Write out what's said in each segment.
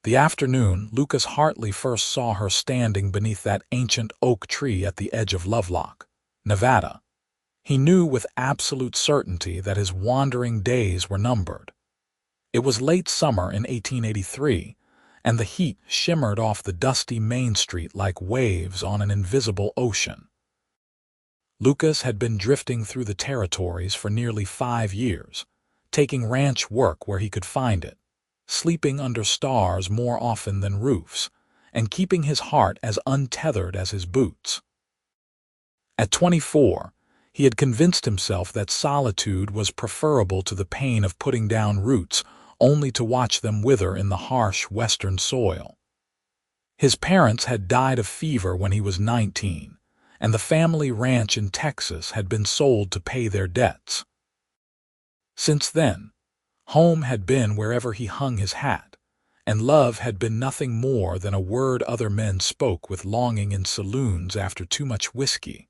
The afternoon Lucas Hartley first saw her standing beneath that ancient oak tree at the edge of Lovelock, Nevada. He knew with absolute certainty that his wandering days were numbered. It was late summer in 1883, and the heat shimmered off the dusty Main Street like waves on an invisible ocean. Lucas had been drifting through the territories for nearly 5 years, taking ranch work where he could find it, sleeping under stars more often than roofs, and keeping his heart as untethered as his boots. At 24, he had convinced himself that solitude was preferable to the pain of putting down roots only to watch them wither in the harsh western soil. His parents had died of fever when he was 19, and the family ranch in Texas had been sold to pay their debts. Since then, home had been wherever he hung his hat, and love had been nothing more than a word other men spoke with longing in saloons after too much whiskey.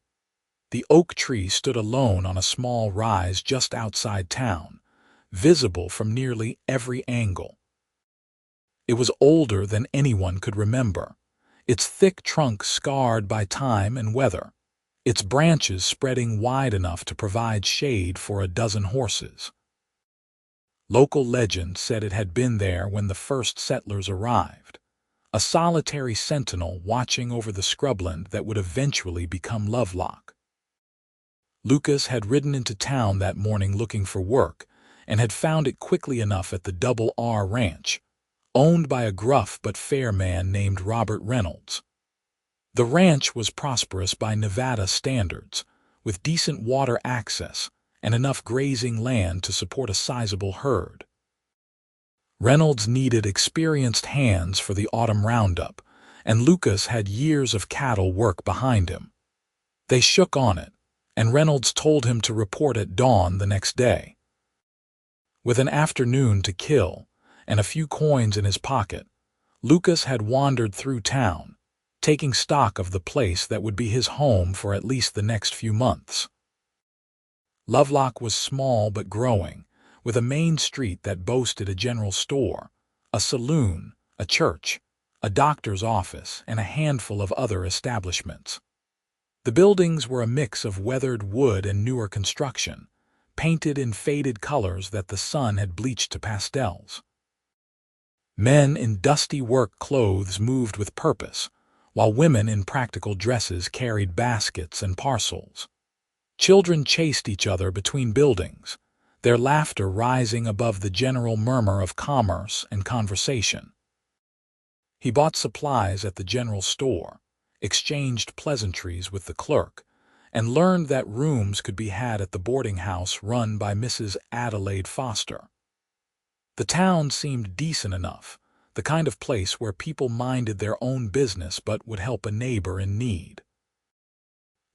The oak tree stood alone on a small rise just outside town, visible from nearly every angle. It was older than anyone could remember, its thick trunk scarred by time and weather, its branches spreading wide enough to provide shade for a dozen horses. Local legend said it had been there when the first settlers arrived, a solitary sentinel watching over the scrubland that would eventually become Lovelock. Lucas had ridden into town that morning looking for work and had found it quickly enough at the Double R Ranch, owned by a gruff but fair man named Robert Reynolds. The ranch was prosperous by Nevada standards, with decent water access and enough grazing land to support a sizable herd. Reynolds needed experienced hands for the autumn roundup, and Lucas had years of cattle work behind him. They shook on it, and Reynolds told him to report at dawn the next day. With an afternoon to kill and a few coins in his pocket, Lucas had wandered through town, taking stock of the place that would be his home for at least the next few months. Lovelock was small but growing, with a main street that boasted a general store, a saloon, a church, a doctor's office, and a handful of other establishments. The buildings were a mix of weathered wood and newer construction, painted in faded colors that the sun had bleached to pastels. Men in dusty work clothes moved with purpose, while women in practical dresses carried baskets and parcels. Children chased each other between buildings, their laughter rising above the general murmur of commerce and conversation. He bought supplies at the general store, exchanged pleasantries with the clerk, and learned that rooms could be had at the boarding house run by Mrs. Adelaide Foster. The town seemed decent enough, the kind of place where people minded their own business but would help a neighbor in need.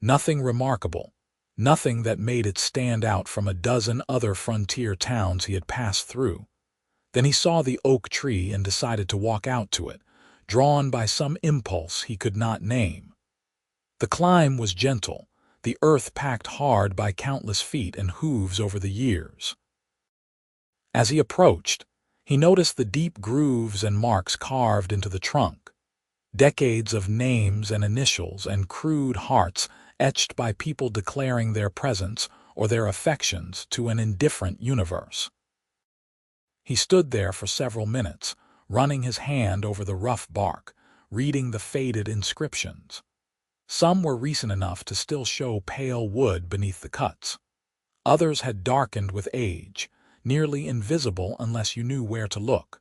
Nothing remarkable, nothing that made it stand out from a dozen other frontier towns he had passed through. Then he saw the oak tree and decided to walk out to it, drawn by some impulse he could not name. The climb was gentle, the earth packed hard by countless feet and hooves over the years. As he approached, he noticed the deep grooves and marks carved into the trunk, decades of names and initials and crude hearts etched by people declaring their presence or their affections to an indifferent universe. He stood there for several minutes, running his hand over the rough bark, reading the faded inscriptions. Some were recent enough to still show pale wood beneath the cuts. Others had darkened with age, nearly invisible unless you knew where to look.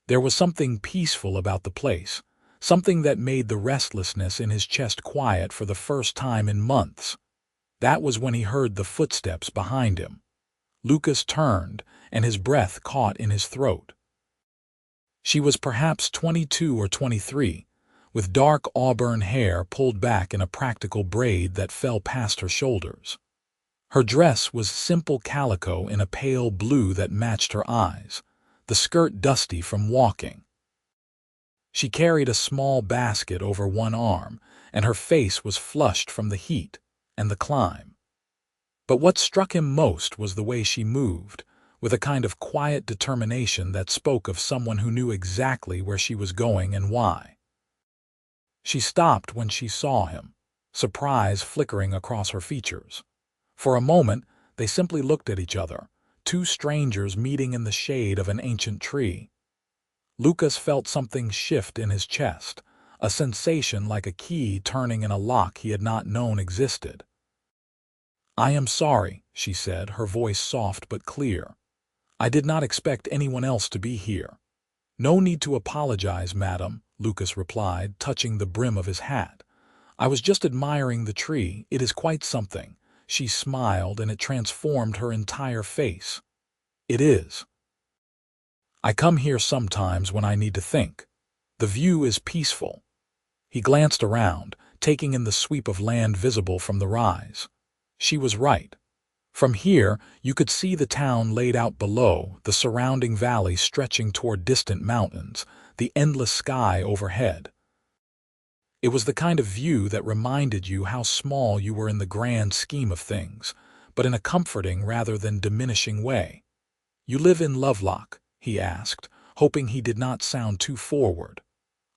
There was something peaceful about the place, something that made the restlessness in his chest quiet for the first time in months. That was when he heard the footsteps behind him. Lucas turned, and his breath caught in his throat. She was perhaps 22 or 23, with dark auburn hair pulled back in a practical braid that fell past her shoulders. Her dress was simple calico in a pale blue that matched her eyes, the skirt dusty from walking. She carried a small basket over one arm, and her face was flushed from the heat and the climb. But what struck him most was the way she moved, with a kind of quiet determination that spoke of someone who knew exactly where she was going and why. She stopped when she saw him, surprise flickering across her features. For a moment, they simply looked at each other, two strangers meeting in the shade of an ancient tree. Lucas felt something shift in his chest, a sensation like a key turning in a lock he had not known existed. "I am sorry," she said, her voice soft but clear. "I did not expect anyone else to be here." "No need to apologize, madam," Lucas replied, touching the brim of his hat. "I was just admiring the tree. It is quite something." She smiled, and it transformed her entire face. "It is. I come here sometimes when I need to think. The view is peaceful." He glanced around, taking in the sweep of land visible from the rise. She was right. From here, you could see the town laid out below, the surrounding valley stretching toward distant mountains, the endless sky overhead. It was the kind of view that reminded you how small you were in the grand scheme of things, but in a comforting rather than diminishing way. "You live in Lovelock?" he asked, hoping he did not sound too forward.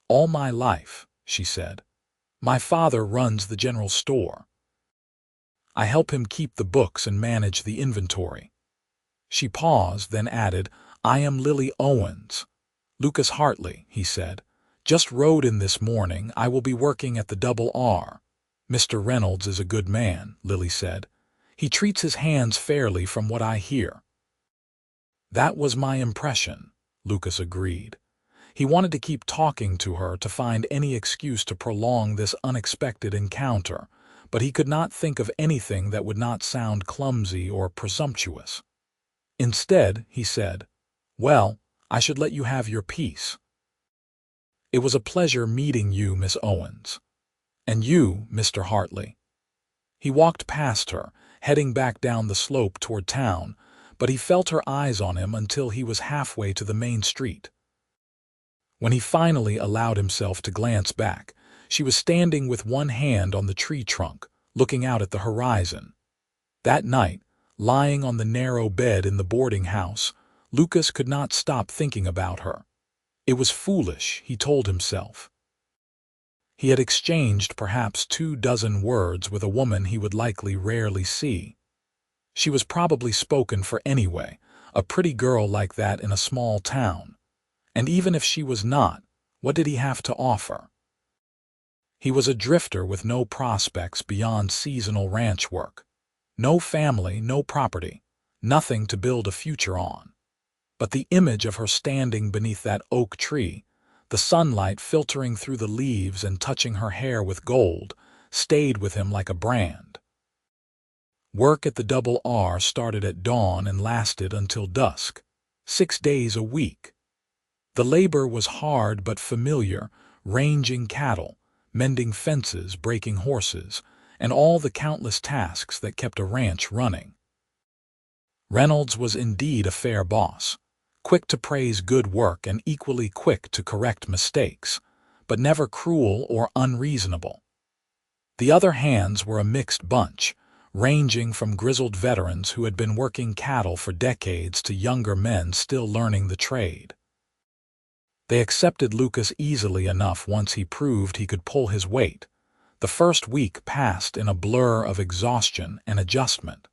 "All my life," she said. "My father runs the general store. I help him keep the books and manage the inventory." She paused, then added, "I am Lily Owens." "Lucas Hartley," he said. "Just rode in this morning. I will be working at the Double R." "Mr. Reynolds is a good man," Lily said. "He treats his hands fairly from what I hear." "That was my impression," Lucas agreed. He wanted to keep talking to her, to find any excuse to prolong this unexpected encounter, but he could not think of anything that would not sound clumsy or presumptuous. Instead, he said, "Well, I should let you have your piece. It was a pleasure meeting you, Miss Owens. And you, Mr. Hartley." He walked past her, heading back down the slope toward town, but he felt her eyes on him until he was halfway to the main street. When he finally allowed himself to glance back, she was standing with one hand on the tree trunk, looking out at the horizon. That night, lying on the narrow bed in the boarding house, Lucas could not stop thinking about her. It was foolish, he told himself. He had exchanged perhaps 24 words with a woman he would likely rarely see. She was probably spoken for anyway, a pretty girl like that in a small town. And even if she was not, what did he have to offer? He was a drifter with no prospects beyond seasonal ranch work. No family, no property, nothing to build a future on. But the image of her standing beneath that oak tree, the sunlight filtering through the leaves and touching her hair with gold, stayed with him like a brand. Work at the Double R started at dawn and lasted until dusk, 6 days a week. The labor was hard but familiar, ranging cattle, mending fences, breaking horses, and all the countless tasks that kept a ranch running. Reynolds was indeed a fair boss, quick to praise good work and equally quick to correct mistakes, but never cruel or unreasonable. The other hands were a mixed bunch, ranging from grizzled veterans who had been working cattle for decades to younger men still learning the trade. They accepted Lucas easily enough once he proved he could pull his weight. The first week passed in a blur of exhaustion and adjustment.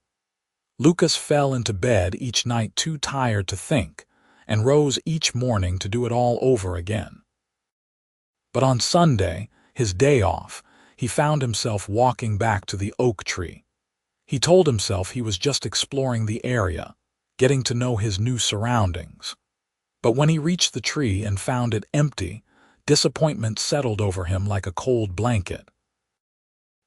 Lucas fell into bed each night too tired to think, and rose each morning to do it all over again. But on Sunday, his day off, he found himself walking back to the oak tree. He told himself he was just exploring the area, getting to know his new surroundings. But when he reached the tree and found it empty, disappointment settled over him like a cold blanket.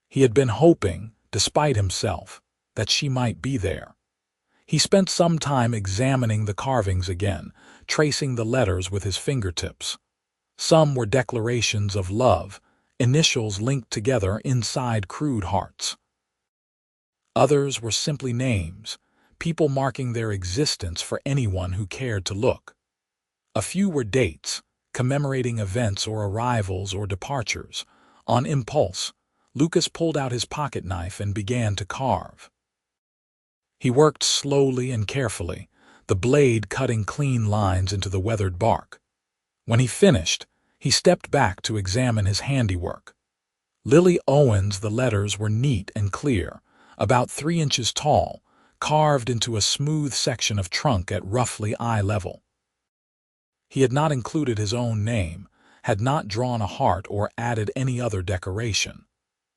He had been hoping, despite himself, that she might be there. He spent some time examining the carvings again, tracing the letters with his fingertips. Some were declarations of love, initials linked together inside crude hearts. Others were simply names, people marking their existence for anyone who cared to look. A few were dates, commemorating events or arrivals or departures. On impulse, Lucas pulled out his pocket knife and began to carve. He worked slowly and carefully, the blade cutting clean lines into the weathered bark. When he finished, he stepped back to examine his handiwork. Lily Owens, the letters were neat and clear, about 3 inches tall, carved into a smooth section of trunk at roughly eye level. He had not included his own name, had not drawn a heart or added any other decoration.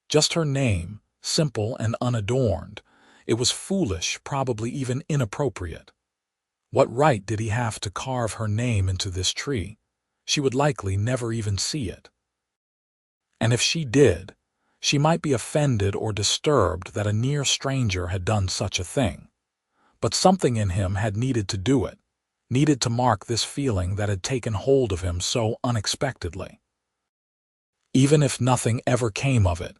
Just her name, simple and unadorned. It was foolish, probably even inappropriate. What right did he have to carve her name into this tree? She would likely never even see it. And if she did, she might be offended or disturbed that a near stranger had done such a thing. But something in him had needed to do it, needed to mark this feeling that had taken hold of him so unexpectedly. Even if nothing ever came of it,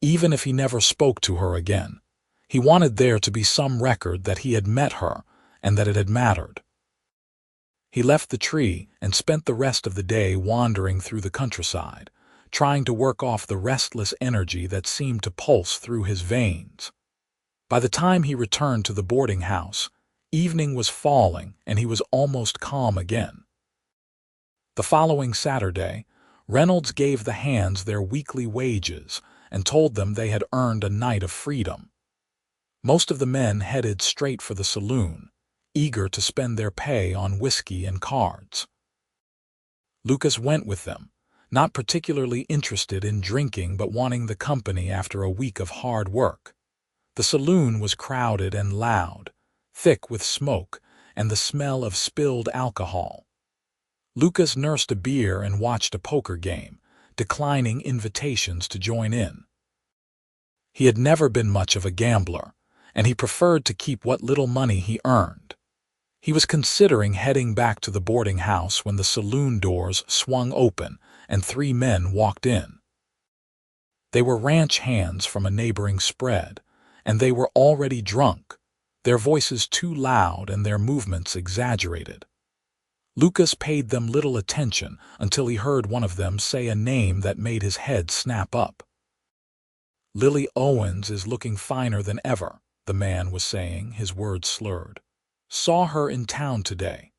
even if he never spoke to her again, he wanted there to be some record that he had met her and that it had mattered. He left the tree and spent the rest of the day wandering through the countryside, trying to work off the restless energy that seemed to pulse through his veins. By the time he returned to the boarding house, evening was falling and he was almost calm again. The following Saturday, Reynolds gave the hands their weekly wages and told them they had earned a night of freedom. Most of the men headed straight for the saloon, eager to spend their pay on whiskey and cards. Lucas went with them, not particularly interested in drinking but wanting the company after a week of hard work. The saloon was crowded and loud, thick with smoke and the smell of spilled alcohol. Lucas nursed a beer and watched a poker game, declining invitations to join in. He had never been much of a gambler, and he preferred to keep what little money he earned. He was considering heading back to the boarding house when the saloon doors swung open and 3 men walked in. They were ranch hands from a neighboring spread, and they were already drunk, their voices too loud and their movements exaggerated. Lucas paid them little attention until he heard one of them say a name that made his head snap up. "Lily Owens is looking finer than ever," the man was saying, his words slurred. "Saw her in town today.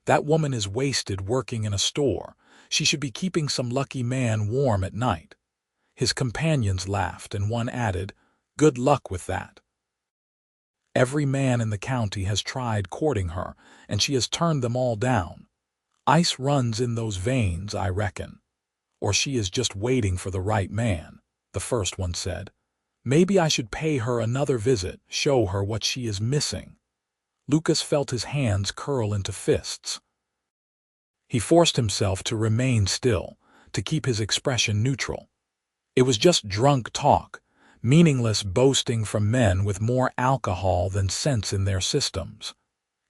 That woman is wasted working in a store. She should be keeping some lucky man warm at night." His companions laughed, and one added, "Good luck with that. Every man in the county has tried courting her, and she has turned them all down. Ice runs in those veins, I reckon. Or she is just waiting for the right man," the first one said. "Maybe I should pay her another visit, show her what she is missing." Lucas felt his hands curl into fists. He forced himself to remain still, to keep his expression neutral. It was just drunk talk, meaningless boasting from men with more alcohol than sense in their systems.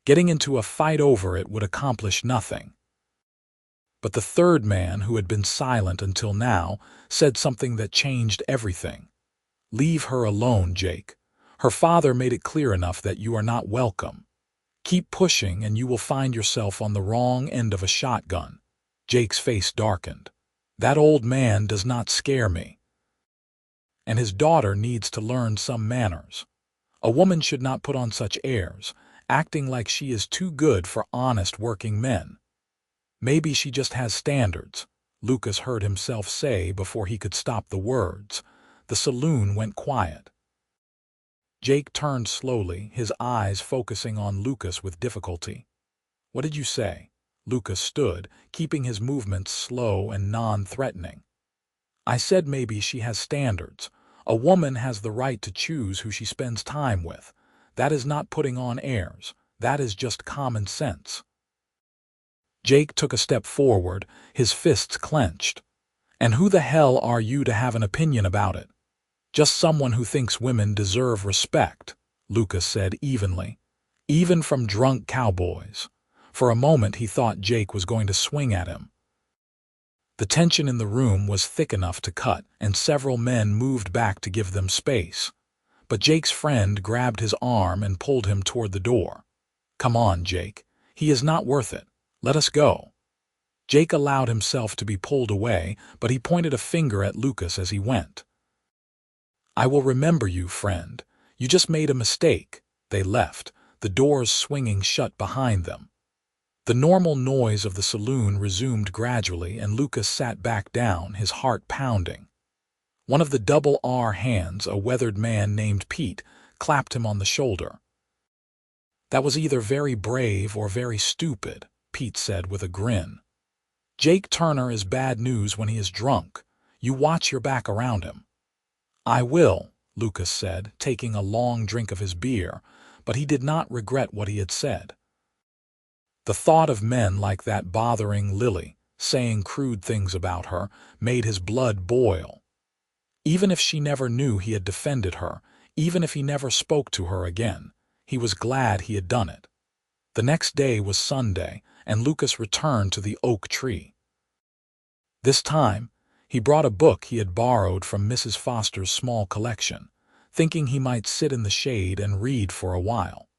Getting into a fight over it would accomplish nothing. But the third man, who had been silent until now, said something that changed everything. "Leave her alone, Jake. Her father made it clear enough that you are not welcome. Keep pushing and you will find yourself on the wrong end of a shotgun." Jake's face darkened. "That old man does not scare me. And his daughter needs to learn some manners. A woman should not put on such airs, acting like she is too good for honest working men. Maybe she just has standards," Lucas heard himself say before he could stop the words. The saloon went quiet. Jake turned slowly, his eyes focusing on Lucas with difficulty. "What did you say?" Lucas stood, keeping his movements slow and non-threatening. "I said maybe she has standards. A woman has the right to choose who she spends time with. That is not putting on airs. That is just common sense." Jake took a step forward, his fists clenched. "And who the hell are you to have an opinion about it?" "Just someone who thinks women deserve respect," Lucas said evenly. "Even from drunk cowboys." For a moment he thought Jake was going to swing at him. The tension in the room was thick enough to cut, and several men moved back to give them space. But Jake's friend grabbed his arm and pulled him toward the door. "Come on, Jake. He is not worth it. Let us go." Jake allowed himself to be pulled away, but he pointed a finger at Lucas as he went. "I will remember you, friend. You just made a mistake." They left, the doors swinging shut behind them. The normal noise of the saloon resumed gradually, and Lucas sat back down, his heart pounding. One of the double R hands, a weathered man named Pete, clapped him on the shoulder. "That was either very brave or very stupid," Pete said with a grin. "Jake Turner is bad news when he is drunk. You watch your back around him." "I will," Lucas said, taking a long drink of his beer, but he did not regret what he had said. The thought of men like that bothering Lily, saying crude things about her, made his blood boil. Even if she never knew he had defended her, even if he never spoke to her again, he was glad he had done it. The next day was Sunday, and Lucas returned to the oak tree. This time, he brought a book he had borrowed from Mrs. Foster's small collection, thinking he might sit in the shade and read for a while.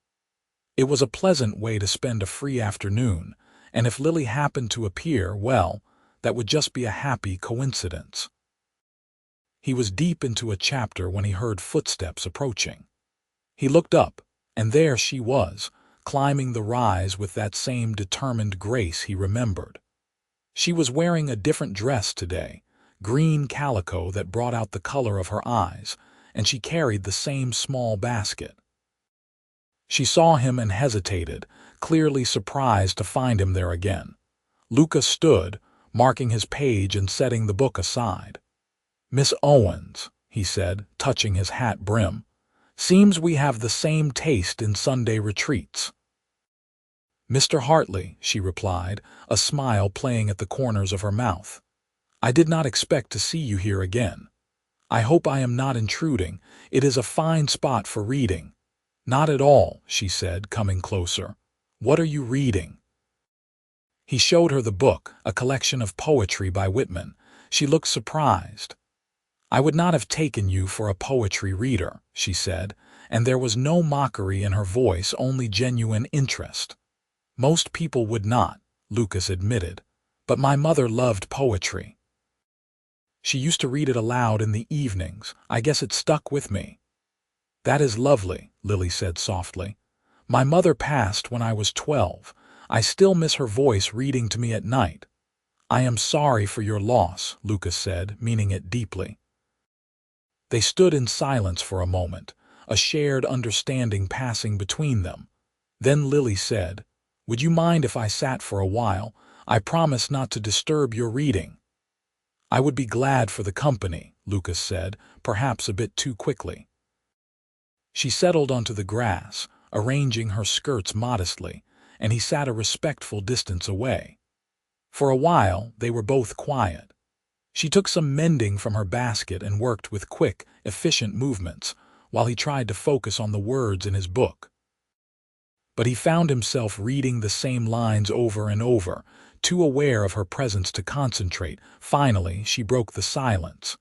It was a pleasant way to spend a free afternoon, and if Lily happened to appear, well, that would just be a happy coincidence. He was deep into a chapter when he heard footsteps approaching. He looked up, and there she was, climbing the rise with that same determined grace he remembered. She was wearing a different dress today, green calico that brought out the color of her eyes, and she carried the same small basket. She saw him and hesitated, clearly surprised to find him there again. Lucas stood, marking his page and setting the book aside. "Miss Owens," he said, touching his hat brim, "seems we have the same taste in Sunday retreats." "Mr. Hartley," she replied, a smile playing at the corners of her mouth. "I did not expect to see you here again. I hope I am not intruding. It is a fine spot for reading." "Not at all," she said, coming closer. "What are you reading?" He showed her the book, a collection of poetry by Whitman. She looked surprised. "I would not have taken you for a poetry reader," she said, and there was no mockery in her voice, only genuine interest. "Most people would not," Lucas admitted, "but my mother loved poetry. She used to read it aloud in the evenings. I guess it stuck with me." "That is lovely," Lily said softly. "My mother passed when I was 12. I still miss her voice reading to me at night." "I am sorry for your loss," Lucas said, meaning it deeply. They stood in silence for a moment, a shared understanding passing between them. Then Lily said, "Would you mind if I sat for a while? I promise not to disturb your reading." "I would be glad for the company," Lucas said, perhaps a bit too quickly. She settled onto the grass, arranging her skirts modestly, and he sat a respectful distance away. For a while, they were both quiet. She took some mending from her basket and worked with quick, efficient movements, while he tried to focus on the words in his book. But he found himself reading the same lines over and over, too aware of her presence to concentrate. Finally, she broke the silence.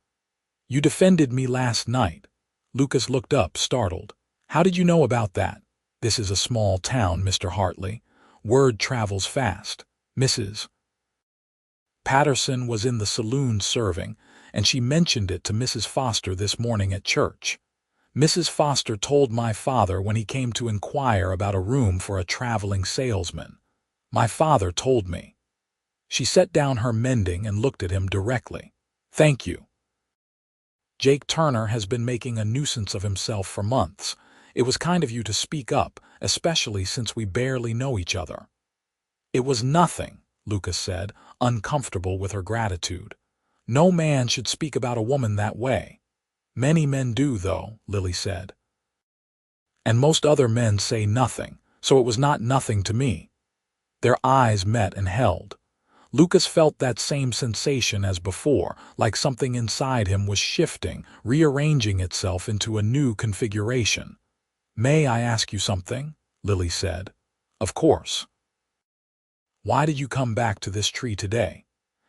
"You defended me last night." Lucas looked up, startled. "How did you know about that?" "This is a small town, Mr. Hartley. Word travels fast. Mrs. Patterson was in the saloon serving, and she mentioned it to Mrs. Foster this morning at church. Mrs. Foster told my father when he came to inquire about a room for a traveling salesman. My father told me." She set down her mending and looked at him directly. "Thank you. Jake Turner has been making a nuisance of himself for months. It was kind of you to speak up, especially since we barely know each other." "It was nothing," Lucas said, uncomfortable with her gratitude. "No man should speak about a woman that way." "Many men do, though," Lily said. "And most other men say nothing, so it was not nothing to me." Their eyes met and held. Lucas felt that same sensation as before, like something inside him was shifting, rearranging itself into a new configuration. "May I ask you something?" Lily said. "Of course." "Why did you come back to this tree today?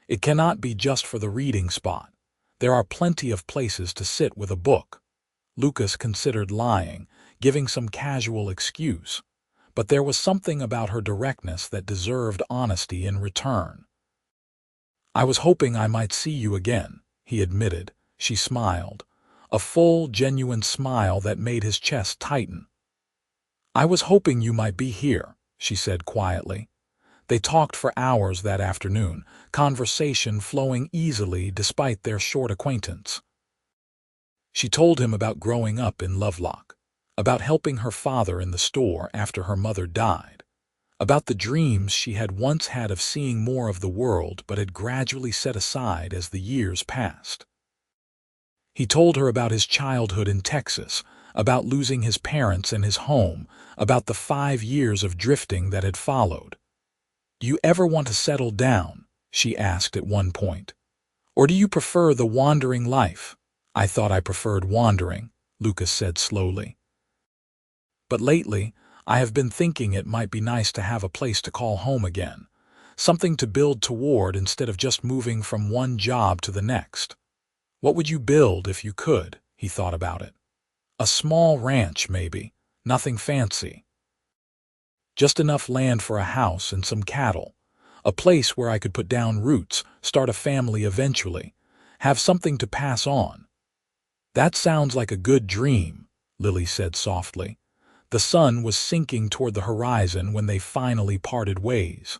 It cannot be just for the reading spot. There are plenty of places to sit with a book." Lucas considered lying, giving some casual excuse, but there was something about her directness that deserved honesty in return. "I was hoping I might see you again," he admitted. She smiled, a full, genuine smile that made his chest tighten. "I was hoping you might be here," she said quietly. They talked for hours that afternoon, conversation flowing easily despite their short acquaintance. She told him about growing up in Lovelock, about helping her father in the store after her mother died, about the dreams she had once had of seeing more of the world but had gradually set aside as the years passed. He told her about his childhood in Texas, about losing his parents and his home, about the 5 years of drifting that had followed. "Do you ever want to settle down?" she asked at one point. "Or do you prefer the wandering life?" "I thought I preferred wandering," Lucas said slowly. "But lately, I have been thinking it might be nice to have a place to call home again, something to build toward instead of just moving from one job to the next." "What would you build if you could?" He thought about it. "A small ranch, maybe. Nothing fancy. Just enough land for a house and some cattle. A place where I could put down roots, start a family eventually, have something to pass on." "That sounds like a good dream," Lily said softly. The sun was sinking toward the horizon when they finally parted ways.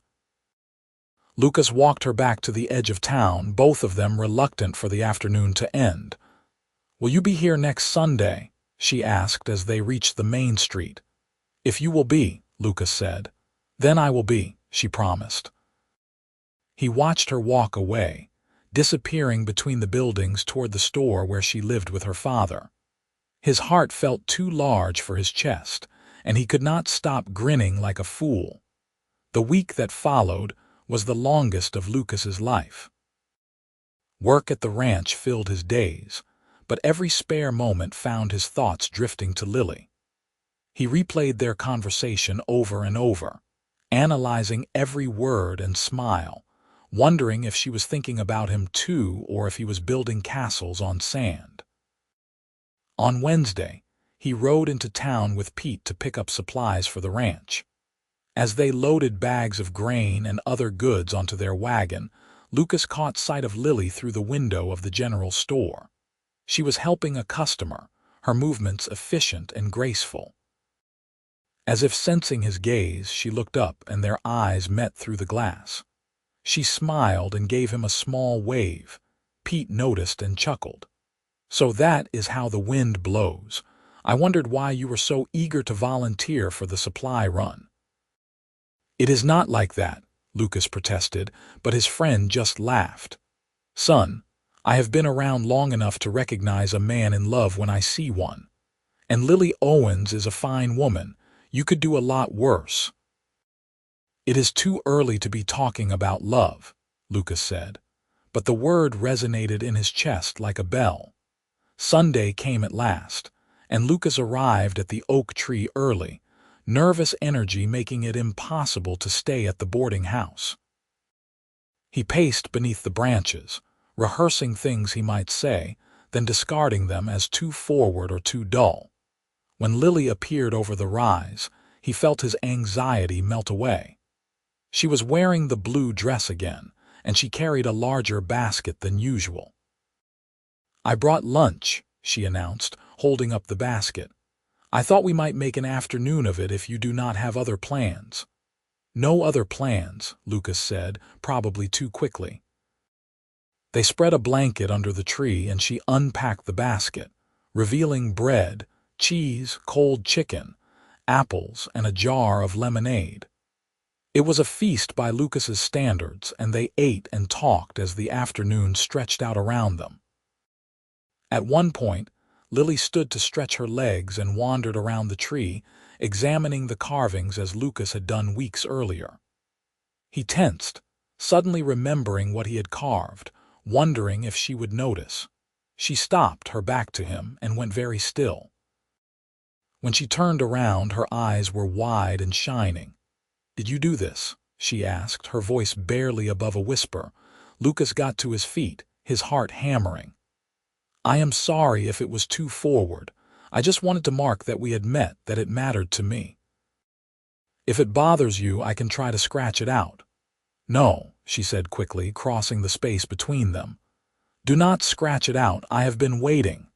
Lucas walked her back to the edge of town, both of them reluctant for the afternoon to end. "Will you be here next Sunday?" she asked as they reached the main street. "If you will be," Lucas said. "Then I will be," she promised. He watched her walk away, disappearing between the buildings toward the store where she lived with her father. His heart felt too large for his chest, and he could not stop grinning like a fool. The week that followed was the longest of Lucas's life. Work at the ranch filled his days, but every spare moment found his thoughts drifting to Lily. He replayed their conversation over and over, analyzing every word and smile, wondering if she was thinking about him too or if he was building castles on sand. On Wednesday, he rode into town with Pete to pick up supplies for the ranch. As they loaded bags of grain and other goods onto their wagon, Lucas caught sight of Lily through the window of the general store. She was helping a customer, her movements efficient and graceful. As if sensing his gaze, she looked up and their eyes met through the glass. She smiled and gave him a small wave. Pete noticed and chuckled. "So that is how the wind blows. I wondered why you were so eager to volunteer for the supply run." "It is not like that," Lucas protested, but his friend just laughed. "Son, I have been around long enough to recognize a man in love when I see one. And Lily Owens is a fine woman. You could do a lot worse." "It is too early to be talking about love," Lucas said, but the word resonated in his chest like a bell. Sunday came at last, and Lucas arrived at the oak tree early, nervous energy making it impossible to stay at the boarding house. He paced beneath the branches, rehearsing things he might say, then discarding them as too forward or too dull. When Lily appeared over the rise, he felt his anxiety melt away. She was wearing the blue dress again, and she carried a larger basket than usual. "I brought lunch," she announced, holding up the basket. "I thought we might make an afternoon of it if you do not have other plans." "No other plans," Lucas said, probably too quickly. They spread a blanket under the tree and she unpacked the basket, revealing bread, cheese, cold chicken, apples, and a jar of lemonade. It was a feast by Lucas's standards, and they ate and talked as the afternoon stretched out around them. At one point, Lily stood to stretch her legs and wandered around the tree, examining the carvings as Lucas had done weeks earlier. He tensed, suddenly remembering what he had carved, wondering if she would notice. She stopped, her back to him, and went very still. When she turned around, her eyes were wide and shining. "Did you do this?" she asked, her voice barely above a whisper. Lucas got to his feet, his heart hammering. "I am sorry if it was too forward. I just wanted to mark that we had met, that it mattered to me. If it bothers you, I can try to scratch it out." "No," she said quickly, crossing the space between them. "Do not scratch it out. I have been waiting."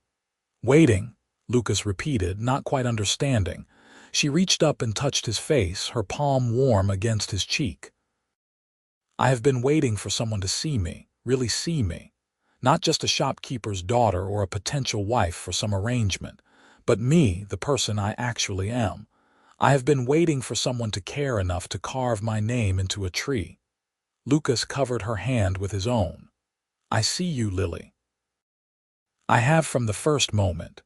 "Waiting," Lucas repeated, not quite understanding. She reached up and touched his face, her palm warm against his cheek. "I have been waiting for someone to see me, really see me. Not just a shopkeeper's daughter or a potential wife for some arrangement, but me, the person I actually am. I have been waiting for someone to care enough to carve my name into a tree." Lucas covered her hand with his own. "I see you, Lily. I have from the first moment."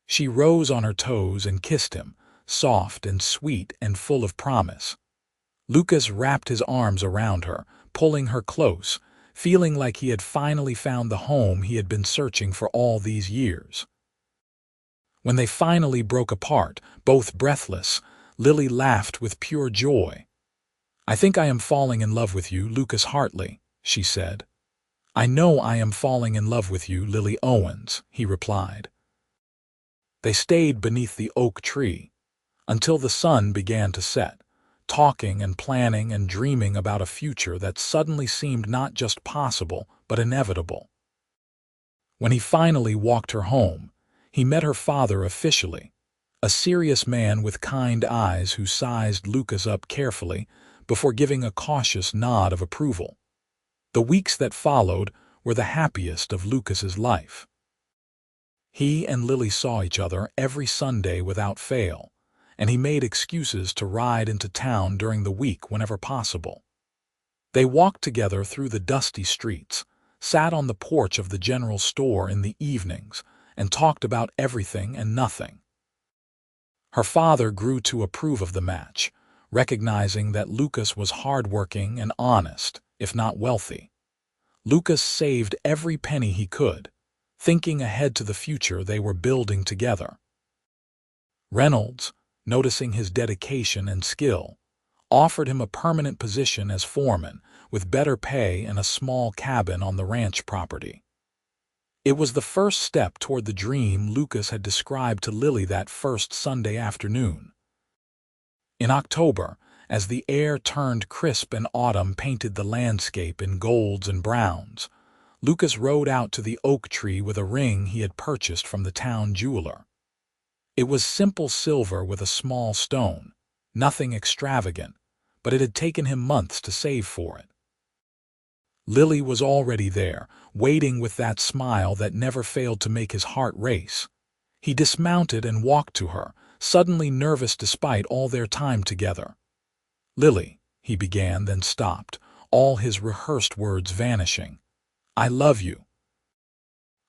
She rose on her toes and kissed him, soft and sweet and full of promise. Lucas wrapped his arms around her, pulling her close, feeling like he had finally found the home he had been searching for all these years. When they finally broke apart, both breathless, Lily laughed with pure joy. "I think I am falling in love with you, Lucas Hartley," she said. "I know I am falling in love with you, Lily Owens," he replied. They stayed beneath the oak tree until the sun began to set, talking and planning and dreaming about a future that suddenly seemed not just possible, but inevitable. When he finally walked her home, he met her father officially, a serious man with kind eyes who sized Lucas up carefully before giving a cautious nod of approval. The weeks that followed were the happiest of Lucas's life. He and Lily saw each other every Sunday without fail, and he made excuses to ride into town during the week whenever possible. They walked together through the dusty streets, sat on the porch of the general store in the evenings, and talked about everything and nothing. Her father grew to approve of the match, recognizing that Lucas was hardworking and honest, if not wealthy. Lucas saved every penny he could, thinking ahead to the future they were building together. Reynolds, noticing his dedication and skill, offered him a permanent position as foreman, with better pay and a small cabin on the ranch property. It was the first step toward the dream Lucas had described to Lily that first Sunday afternoon. In October, as the air turned crisp and autumn painted the landscape in golds and browns, Lucas rode out to the oak tree with a ring he had purchased from the town jeweler. It was simple silver with a small stone, nothing extravagant, but it had taken him months to save for it. Lily was already there, waiting with that smile that never failed to make his heart race. He dismounted and walked to her, suddenly nervous despite all their time together. "Lily," he began, then stopped, all his rehearsed words vanishing. "I love you.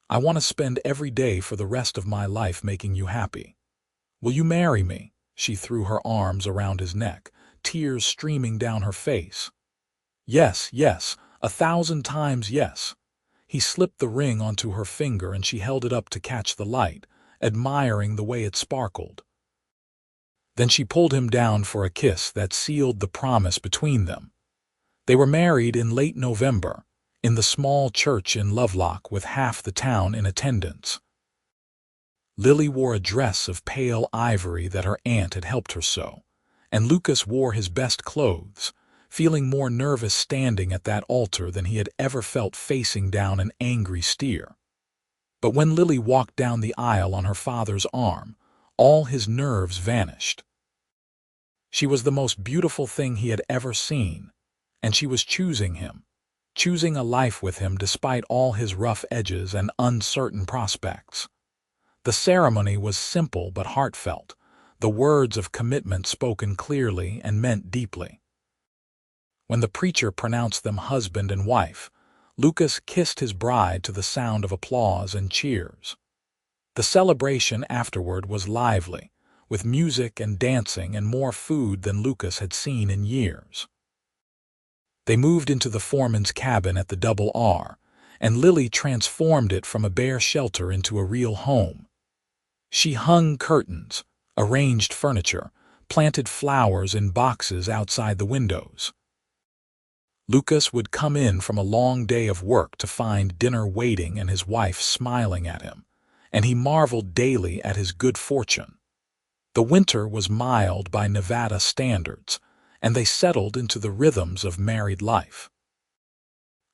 I want to spend every day for the rest of my life making you happy. Will you marry me?" She threw her arms around his neck, tears streaming down her face. "Yes, yes, 1,000 times yes." He slipped the ring onto her finger and she held it up to catch the light, admiring the way it sparkled. Then she pulled him down for a kiss that sealed the promise between them. They were married in late November, in the small church in Lovelock with half the town in attendance. Lily wore a dress of pale ivory that her aunt had helped her sew, and Lucas wore his best clothes, feeling more nervous standing at that altar than he had ever felt facing down an angry steer. But when Lily walked down the aisle on her father's arm, all his nerves vanished. She was the most beautiful thing he had ever seen, and she was choosing him, choosing a life with him despite all his rough edges and uncertain prospects. The ceremony was simple but heartfelt, the words of commitment spoken clearly and meant deeply. When the preacher pronounced them husband and wife, Lucas kissed his bride to the sound of applause and cheers. The celebration afterward was lively, with music and dancing and more food than Lucas had seen in years. They moved into the foreman's cabin at the Double R, and Lily transformed it from a bare shelter into a real home. She hung curtains, arranged furniture, planted flowers in boxes outside the windows. Lucas would come in from a long day of work to find dinner waiting and his wife smiling at him, and he marveled daily at his good fortune. The winter was mild by Nevada standards, and they settled into the rhythms of married life.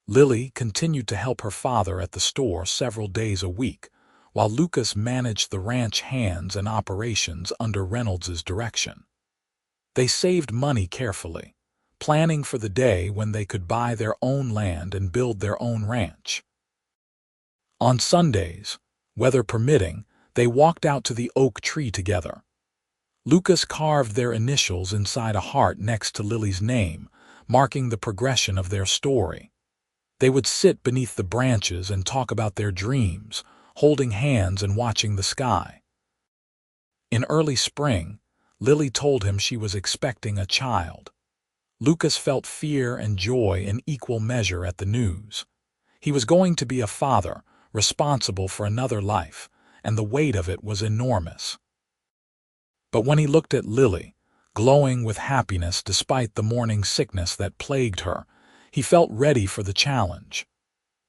Lily continued to help her father at the store several days a week, while Lucas managed the ranch hands and operations under Reynolds's direction. They saved money carefully, planning for the day when they could buy their own land and build their own ranch. On Sundays, weather permitting, they walked out to the oak tree together. Lucas carved their initials inside a heart next to Lily's name, marking the progression of their story. They would sit beneath the branches and talk about their dreams, holding hands and watching the sky. In early spring, Lily told him she was expecting a child. Lucas felt fear and joy in equal measure at the news. He was going to be a father, responsible for another life, and the weight of it was enormous. But when he looked at Lily, glowing with happiness despite the morning sickness that plagued her, he felt ready for the challenge.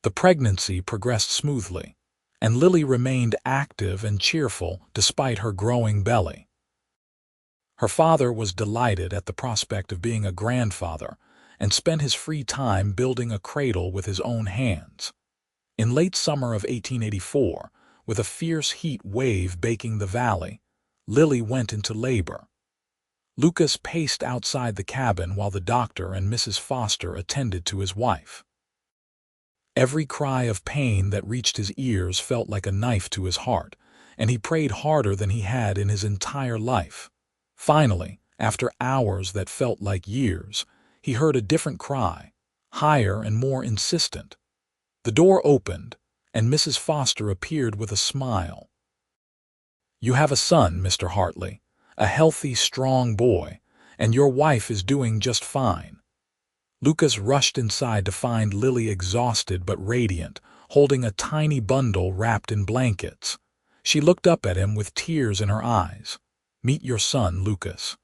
The pregnancy progressed smoothly, and Lily remained active and cheerful despite her growing belly. Her father was delighted at the prospect of being a grandfather and spent his free time building a cradle with his own hands. In late summer of 1884, with a fierce heat wave baking the valley, Lily went into labor. Lucas paced outside the cabin while the doctor and Mrs. Foster attended to his wife. Every cry of pain that reached his ears felt like a knife to his heart, and he prayed harder than he had in his entire life. Finally, after hours that felt like years, he heard a different cry, higher and more insistent. The door opened, and Mrs. Foster appeared with a smile. "You have a son, Mr. Hartley, a healthy, strong boy, and your wife is doing just fine." Lucas rushed inside to find Lily exhausted but radiant, holding a tiny bundle wrapped in blankets. She looked up at him with tears in her eyes. "Meet your son, Lucas."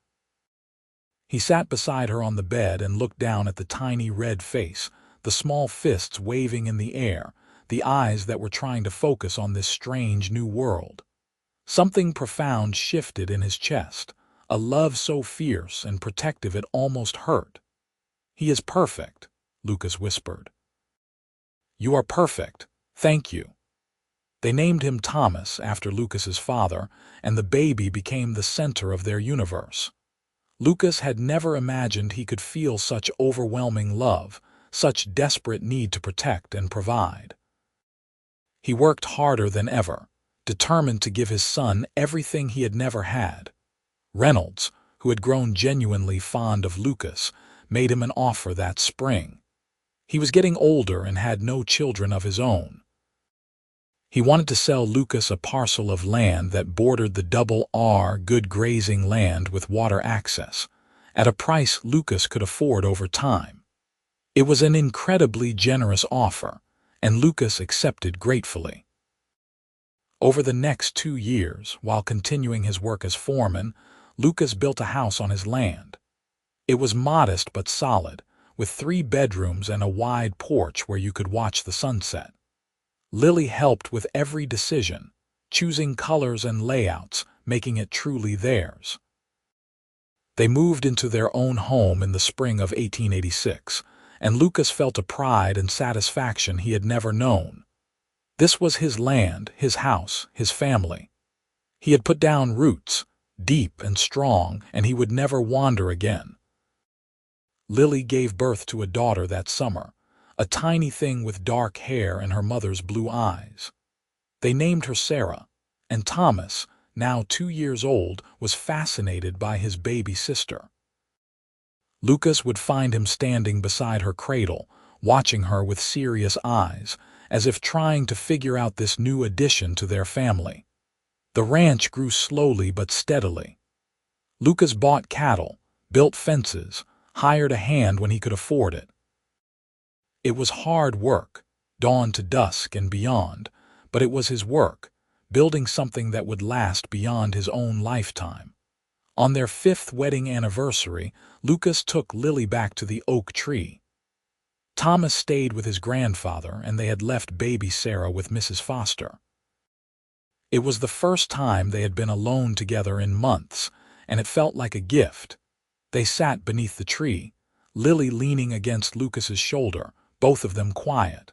He sat beside her on the bed and looked down at the tiny red face, the small fists waving in the air, the eyes that were trying to focus on this strange new world. Something profound shifted in his chest, a love so fierce and protective it almost hurt. "He is perfect," Lucas whispered. "You are perfect, thank you." They named him Thomas after Lucas's father, and the baby became the center of their universe. Lucas had never imagined he could feel such overwhelming love, such desperate need to protect and provide. He worked harder than ever, determined to give his son everything he had never had. Reynolds, who had grown genuinely fond of Lucas, made him an offer that spring. He was getting older and had no children of his own. He wanted to sell Lucas a parcel of land that bordered the Double R good grazing land with water access, at a price Lucas could afford over time. It was an incredibly generous offer, and Lucas accepted gratefully. Over the next 2 years, while continuing his work as foreman, Lucas built a house on his land. It was modest but solid, with 3 bedrooms and a wide porch where you could watch the sunset. Lily helped with every decision, choosing colors and layouts, making it truly theirs. They moved into their own home in the spring of 1886, and Lucas felt a pride and satisfaction he had never known. This was his land, his house, his family. He had put down roots, deep and strong, and he would never wander again. Lily gave birth to a daughter that summer, a tiny thing with dark hair and her mother's blue eyes. They named her Sarah, and Thomas, now 2 years old, was fascinated by his baby sister. Lucas would find him standing beside her cradle, watching her with serious eyes, as if trying to figure out this new addition to their family. The ranch grew slowly but steadily. Lucas bought cattle, built fences, hired a hand when he could afford it. It was hard work, dawn to dusk and beyond, but it was his work, building something that would last beyond his own lifetime. On their 5th wedding anniversary, Lucas took Lily back to the oak tree. Thomas stayed with his grandfather, and they had left baby Sarah with Mrs. Foster. It was the first time they had been alone together in months, and it felt like a gift. They sat beneath the tree, Lily leaning against Lucas's shoulder, both of them quiet.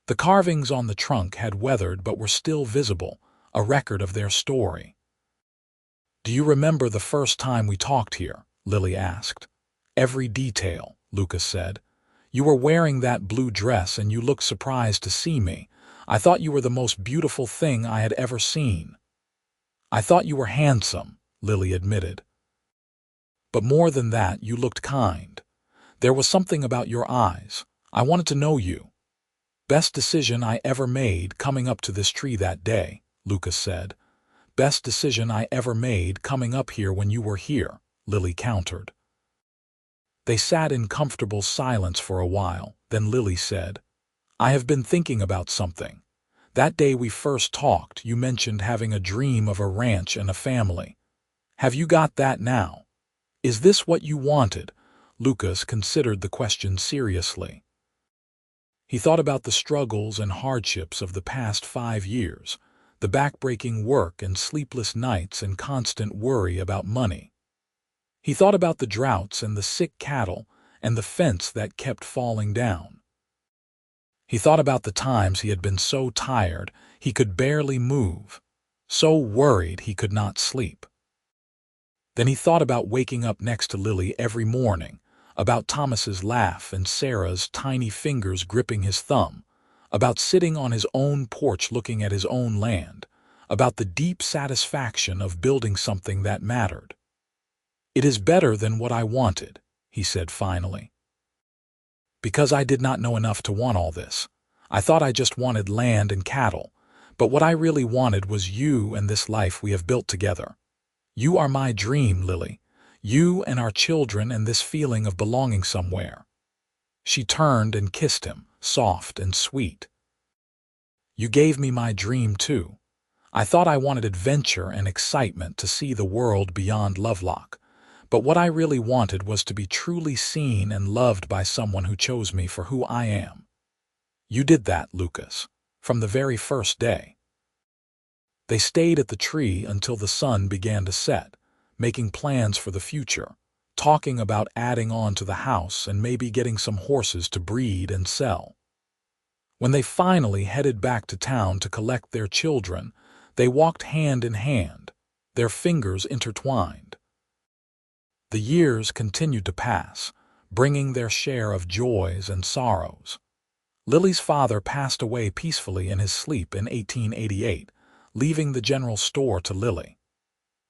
The carvings on the trunk had weathered but were still visible, a record of their story. "Do you remember the first time we talked here?" Lily asked. "Every detail," Lucas said. "You were wearing that blue dress and you looked surprised to see me. I thought you were the most beautiful thing I had ever seen." "I thought you were handsome," Lily admitted. "But more than that, you looked kind. There was something about your eyes. I wanted to know you." "Best decision I ever made coming up to this tree that day," Lucas said. "Best decision I ever made coming up here when you were here," Lily countered. They sat in comfortable silence for a while, then Lily said, "I have been thinking about something. That day we first talked, you mentioned having a dream of a ranch and a family. Have you got that now? Is this what you wanted?" Lucas considered the question seriously. He thought about the struggles and hardships of the past 5 years, the backbreaking work and sleepless nights and constant worry about money. He thought about the droughts and the sick cattle and the fence that kept falling down. He thought about the times he had been so tired he could barely move, so worried he could not sleep. Then he thought about waking up next to Lily every morning, about Thomas's laugh and Sarah's tiny fingers gripping his thumb, about sitting on his own porch looking at his own land, about the deep satisfaction of building something that mattered. "It is better than what I wanted," he said finally. "Because I did not know enough to want all this. I thought I just wanted land and cattle, but what I really wanted was you and this life we have built together. You are my dream, Lily. You and our children and this feeling of belonging somewhere." She turned and kissed him, soft and sweet. "You gave me my dream too. I thought I wanted adventure and excitement to see the world beyond Lovelock. But what I really wanted was to be truly seen and loved by someone who chose me for who I am. You did that, Lucas, from the very first day." They stayed at the tree until the sun began to set, making plans for the future, talking about adding on to the house and maybe getting some horses to breed and sell. When they finally headed back to town to collect their children, they walked hand in hand, their fingers intertwined. The years continued to pass, bringing their share of joys and sorrows. Lily's father passed away peacefully in his sleep in 1888, leaving the general store to Lily.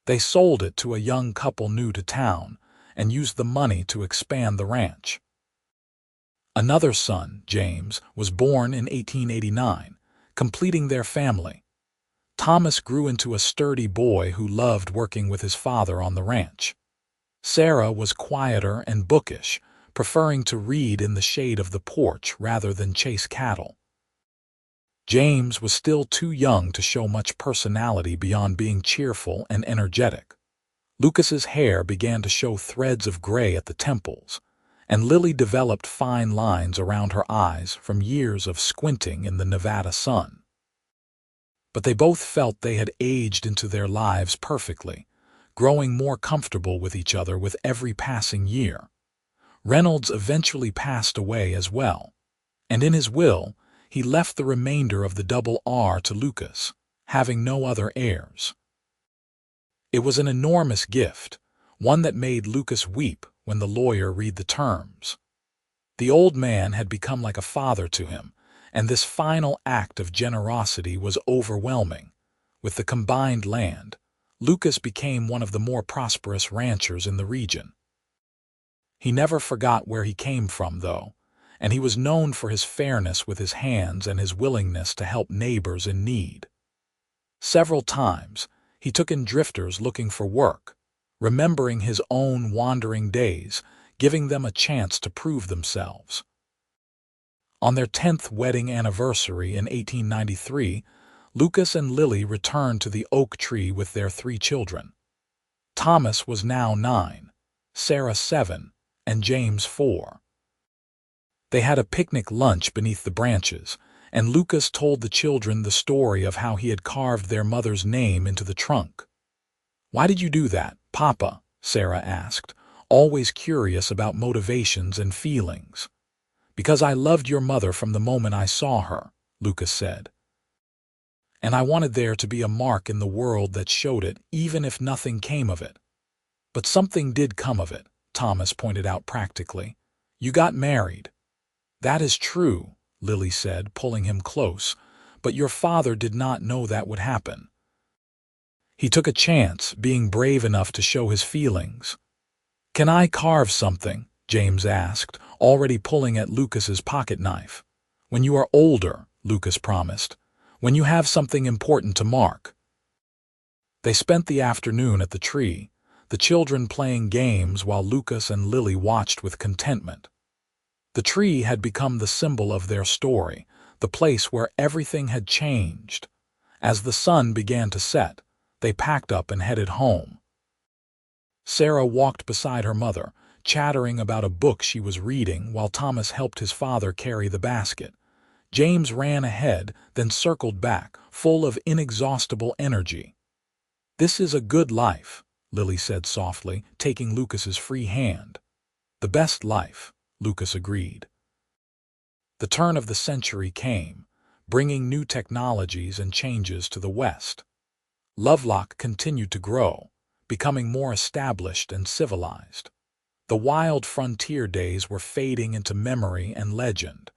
They sold it to a young couple new to town and used the money to expand the ranch. Another son, James, was born in 1889, completing their family. Thomas grew into a sturdy boy who loved working with his father on the ranch. Sarah was quieter and bookish, preferring to read in the shade of the porch rather than chase cattle. James was still too young to show much personality beyond being cheerful and energetic. Lucas's hair began to show threads of gray at the temples, and Lily developed fine lines around her eyes from years of squinting in the Nevada sun. But they both felt they had aged into their lives perfectly, growing more comfortable with each other with every passing year. Reynolds eventually passed away as well, and in his will, he left the remainder of the double R to Lucas, having no other heirs. It was an enormous gift, one that made Lucas weep when the lawyer read the terms. The old man had become like a father to him, and this final act of generosity was overwhelming. With the combined land, Lucas became one of the more prosperous ranchers in the region. He never forgot where he came from, though, and he was known for his fairness with his hands and his willingness to help neighbors in need. Several times, he took in drifters looking for work, remembering his own wandering days, giving them a chance to prove themselves. On their 10th wedding anniversary in 1893, Lucas and Lily returned to the oak tree with their 3 children. Thomas was now 9, Sarah 7, and James 4. They had a picnic lunch beneath the branches, and Lucas told the children the story of how he had carved their mother's name into the trunk. "Why did you do that, Papa?" Sarah asked, always curious about motivations and feelings. "Because I loved your mother from the moment I saw her," Lucas said. And I wanted there to be a mark in the world that showed it, even if nothing came of it. But something did come of it, Thomas pointed out practically. You got married. That is true, Lily said, pulling him close, but your father did not know that would happen. He took a chance, being brave enough to show his feelings. Can I carve something? James asked, already pulling at Lucas's pocket knife. When you are older, Lucas promised. When you have something important to mark. They spent the afternoon at the tree, the children playing games while Lucas and Lily watched with contentment. The tree had become the symbol of their story, the place where everything had changed. As the sun began to set, they packed up and headed home. Sarah walked beside her mother, chattering about a book she was reading while Thomas helped his father carry the basket. James ran ahead, then circled back, full of inexhaustible energy. This is a good life, Lily said softly, taking Lucas's free hand. The best life, Lucas agreed. The turn of the century came, bringing new technologies and changes to the West. Lovelock continued to grow, becoming more established and civilized. The wild frontier days were fading into memory and legend,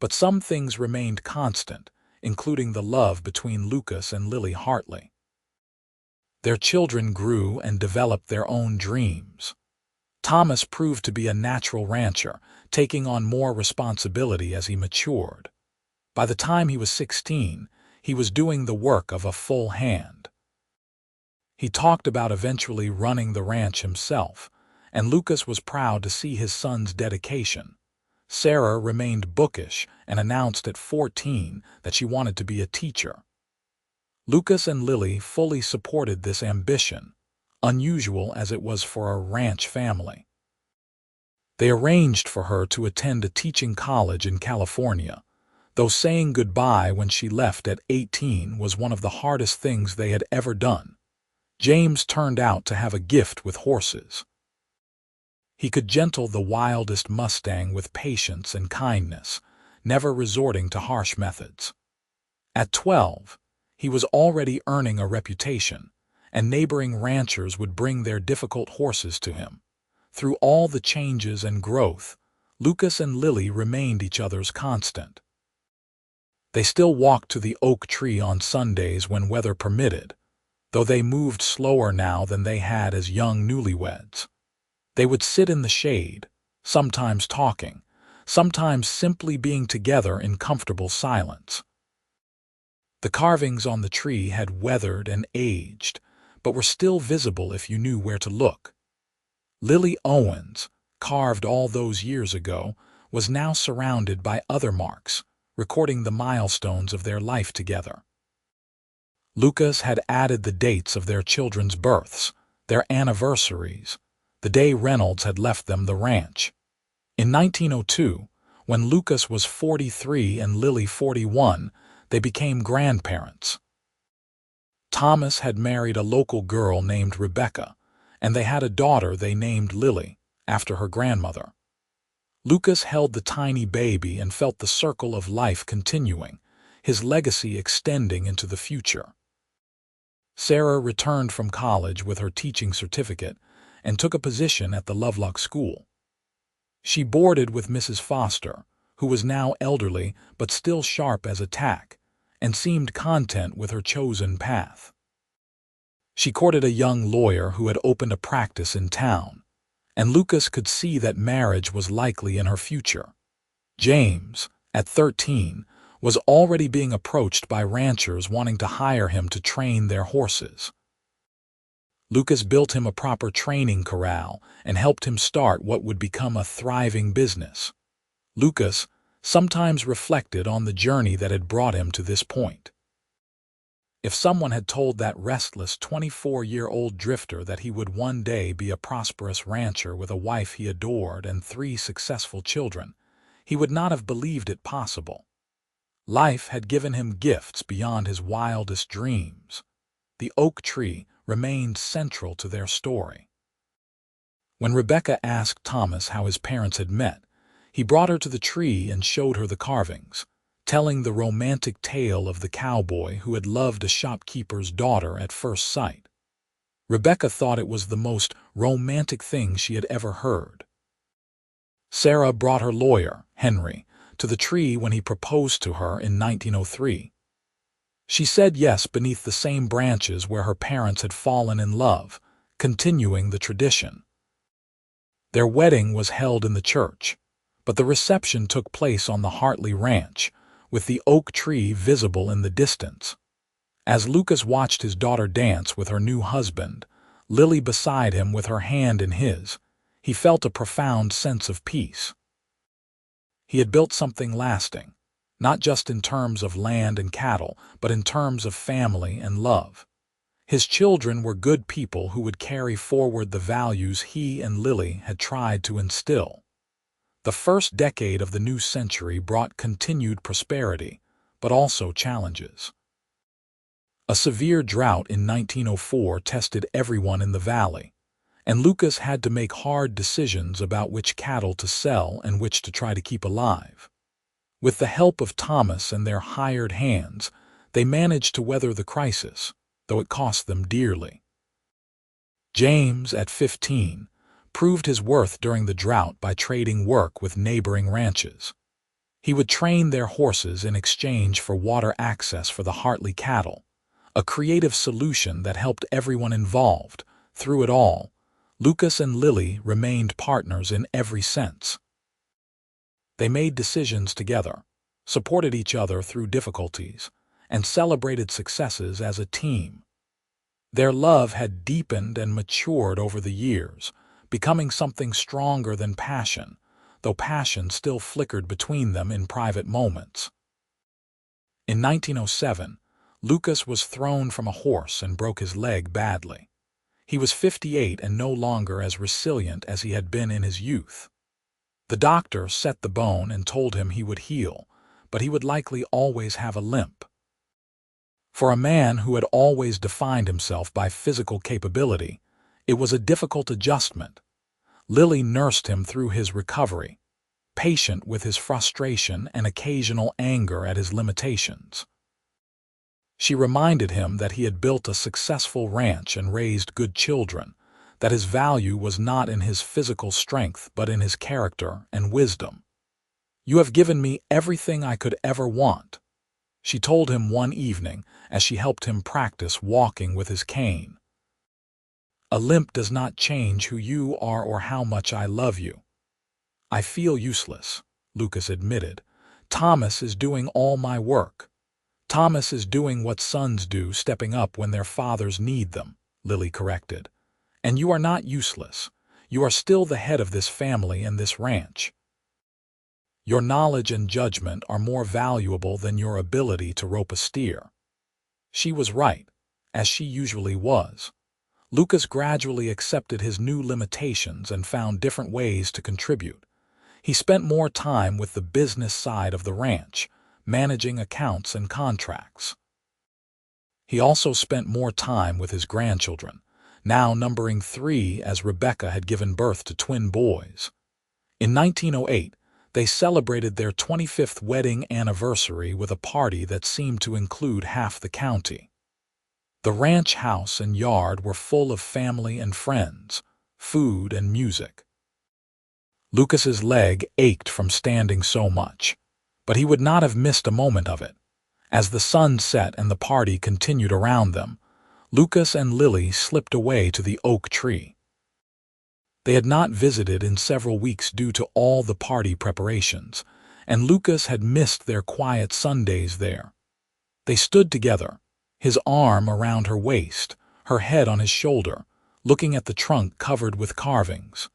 but some things remained constant, including the love between Lucas and Lily Hartley. Their children grew and developed their own dreams. Thomas proved to be a natural rancher, taking on more responsibility as he matured. By the time he was 16, he was doing the work of a full hand. He talked about eventually running the ranch himself, and Lucas was proud to see his son's dedication. Sarah remained bookish and announced at 14 that she wanted to be a teacher. Lucas and Lily fully supported this ambition, unusual as it was for a ranch family. They arranged for her to attend a teaching college in California, though saying goodbye when she left at 18 was one of the hardest things they had ever done. James turned out to have a gift with horses. He could gentle the wildest Mustang with patience and kindness, never resorting to harsh methods. At 12, he was already earning a reputation, and neighboring ranchers would bring their difficult horses to him. Through all the changes and growth, Lucas and Lily remained each other's constant. They still walked to the oak tree on Sundays when weather permitted, though they moved slower now than they had as young newlyweds. They would sit in the shade, sometimes talking, sometimes simply being together in comfortable silence. The carvings on the tree had weathered and aged, but were still visible if you knew where to look. Lily Owens, carved all those years ago, was now surrounded by other marks, recording the milestones of their life together. Lucas had added the dates of their children's births, their anniversaries, the day Reynolds had left them the ranch. In 1902, when Lucas was 43 and Lily 41, they became grandparents. Thomas had married a local girl named Rebecca, and they had a daughter they named Lily, after her grandmother. Lucas held the tiny baby and felt the circle of life continuing, his legacy extending into the future. Sarah returned from college with her teaching certificate and took a position at the Lovelock school. She boarded with Mrs. Foster, who was now elderly but still sharp as a tack, and seemed content with her chosen path. She courted a young lawyer who had opened a practice in town, and Lucas could see that marriage was likely in her future. James, at 13, was already being approached by ranchers wanting to hire him to train their horses. Lucas built him a proper training corral and helped him start what would become a thriving business. Lucas sometimes reflected on the journey that had brought him to this point. If someone had told that restless 24-year-old drifter that he would one day be a prosperous rancher with a wife he adored and 3 successful children, he would not have believed it possible. Life had given him gifts beyond his wildest dreams. The oak tree remained central to their story. When Rebecca asked Thomas how his parents had met, he brought her to the tree and showed her the carvings. telling the romantic tale of the cowboy who had loved a shopkeeper's daughter at first sight. Rebecca thought it was the most romantic thing she had ever heard. Sarah brought her lawyer, Henry, to the tree when he proposed to her in 1903. She said yes beneath the same branches where her parents had fallen in love, continuing the tradition. Their wedding was held in the church, but the reception took place on the Hartley ranch, with the oak tree visible in the distance. As Lucas watched his daughter dance with her new husband, Lily beside him with her hand in his, he felt a profound sense of peace. He had built something lasting, not just in terms of land and cattle, but in terms of family and love. His children were good people who would carry forward the values he and Lily had tried to instill. The first decade of the new century brought continued prosperity, but also challenges. A severe drought in 1904 tested everyone in the valley, and Lucas had to make hard decisions about which cattle to sell and which to try to keep alive. With the help of Thomas and their hired hands, they managed to weather the crisis, though it cost them dearly. James, at 15, proved his worth during the drought by trading work with neighboring ranches. He would train their horses in exchange for water access for the Hartley cattle, a creative solution that helped everyone involved. Through it all, Lucas and Lily remained partners in every sense. They made decisions together, supported each other through difficulties, and celebrated successes as a team. Their love had deepened and matured over the years, becoming something stronger than passion, though passion still flickered between them in private moments. In 1907, Lucas was thrown from a horse and broke his leg badly. He was 58 and no longer as resilient as he had been in his youth. The doctor set the bone and told him he would heal, but he would likely always have a limp. For a man who had always defined himself by physical capability, it was a difficult adjustment. Lily nursed him through his recovery, patient with his frustration and occasional anger at his limitations. She reminded him that he had built a successful ranch and raised good children, that his value was not in his physical strength but in his character and wisdom. "You have given me everything I could ever want," she told him one evening as she helped him practice walking with his cane. "A limp does not change who you are or how much I love you." "I feel useless," Lucas admitted. "Thomas is doing all my work." "Thomas is doing what sons do, stepping up when their fathers need them," Lily corrected. "And you are not useless. You are still the head of this family and this ranch. Your knowledge and judgment are more valuable than your ability to rope a steer." She was right, as she usually was. Lucas gradually accepted his new limitations and found different ways to contribute. He spent more time with the business side of the ranch, managing accounts and contracts. He also spent more time with his grandchildren, now numbering 3 as Rebecca had given birth to twin boys. In 1908, they celebrated their 25th wedding anniversary with a party that seemed to include half the county. The ranch house and yard were full of family and friends, food and music. Lucas's leg ached from standing so much, but he would not have missed a moment of it. As the sun set and the party continued around them, Lucas and Lily slipped away to the oak tree. They had not visited in several weeks due to all the party preparations, and Lucas had missed their quiet Sundays there. They stood together, his arm around her waist, her head on his shoulder, looking at the trunk covered with carvings.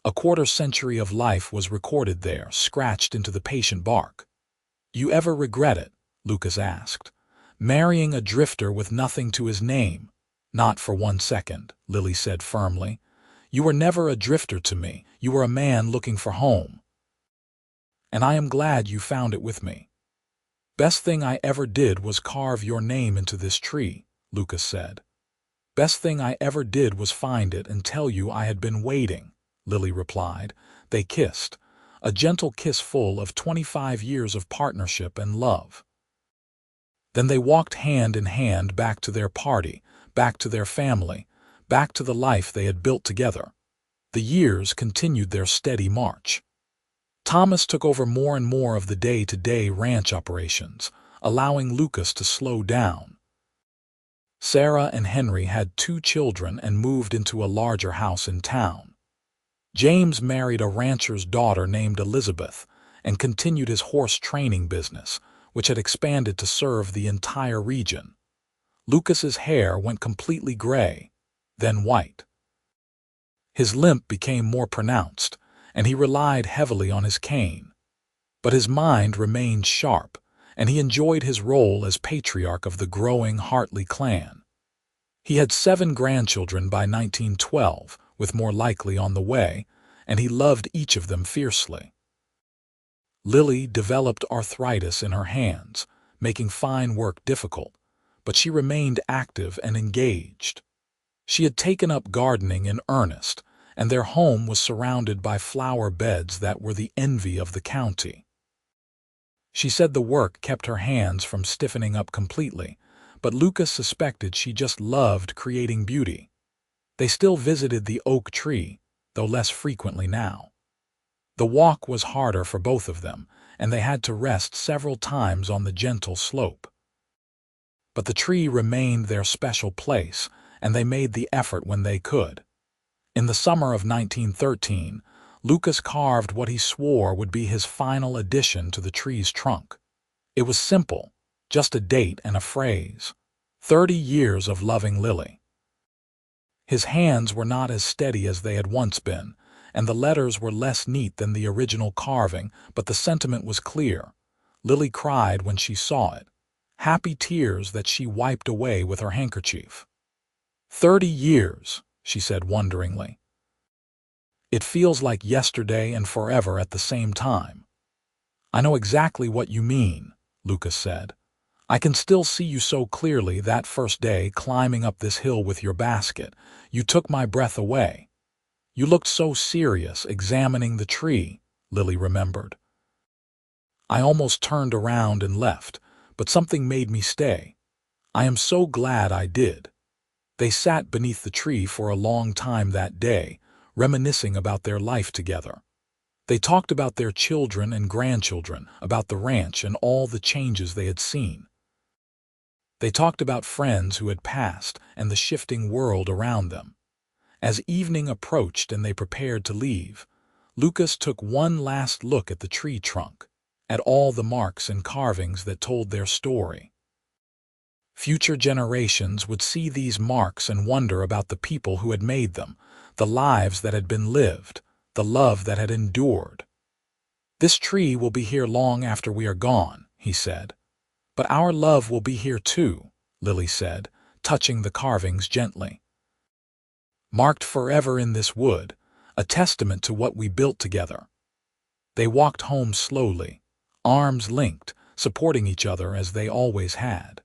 A quarter-century of life was recorded there, scratched into the patient bark. "You ever regret it?" Lucas asked. "Marrying a drifter with nothing to his name?" "Not for 1 second," Lily said firmly. "You were never a drifter to me. You were a man looking for home. And I am glad you found it with me." "Best thing I ever did was carve your name into this tree," Lucas said. "Best thing I ever did was find it and tell you I had been waiting," Lily replied. They kissed, a gentle kiss full of 25 years of partnership and love. Then they walked hand in hand back to their party, back to their family, back to the life they had built together. The years continued their steady march. Thomas took over more and more of the day-to-day ranch operations, allowing Lucas to slow down. Sarah and Henry had 2 children and moved into a larger house in town. James married a rancher's daughter named Elizabeth and continued his horse training business, which had expanded to serve the entire region. Lucas's hair went completely gray, then white. His limp became more pronounced, and he relied heavily on his cane. But his mind remained sharp, and he enjoyed his role as patriarch of the growing Hartley clan. He had 7 grandchildren by 1912, with more likely on the way, and he loved each of them fiercely. Lily developed arthritis in her hands, making fine work difficult, but she remained active and engaged. She had taken up gardening in earnest, and their home was surrounded by flower beds that were the envy of the county. She said the work kept her hands from stiffening up completely, but Lucas suspected she just loved creating beauty. They still visited the oak tree, though less frequently now. The walk was harder for both of them, and they had to rest several times on the gentle slope. But the tree remained their special place, and they made the effort when they could. In the summer of 1913, Lucas carved what he swore would be his final addition to the tree's trunk. It was simple, just a date and a phrase. 30 years of loving Lily. His hands were not as steady as they had once been, and the letters were less neat than the original carving, but the sentiment was clear. Lily cried when she saw it, happy tears that she wiped away with her handkerchief. 30 years, she said wonderingly. It feels like yesterday and forever at the same time. I know exactly what you mean, Lucas said. I can still see you so clearly that first day climbing up this hill with your basket. You took my breath away. You looked so serious examining the tree, Lily remembered. I almost turned around and left, but something made me stay. I am so glad I did. They sat beneath the tree for a long time that day, reminiscing about their life together. They talked about their children and grandchildren, about the ranch and all the changes they had seen. They talked about friends who had passed and the shifting world around them. As evening approached and they prepared to leave, Lucas took one last look at the tree trunk, at all the marks and carvings that told their story. Future generations would see these marks and wonder about the people who had made them, the lives that had been lived, the love that had endured. This tree will be here long after we are gone, he said. But our love will be here too, Lily said, touching the carvings gently. Marked forever in this wood, a testament to what we built together. They walked home slowly, arms linked, supporting each other as they always had.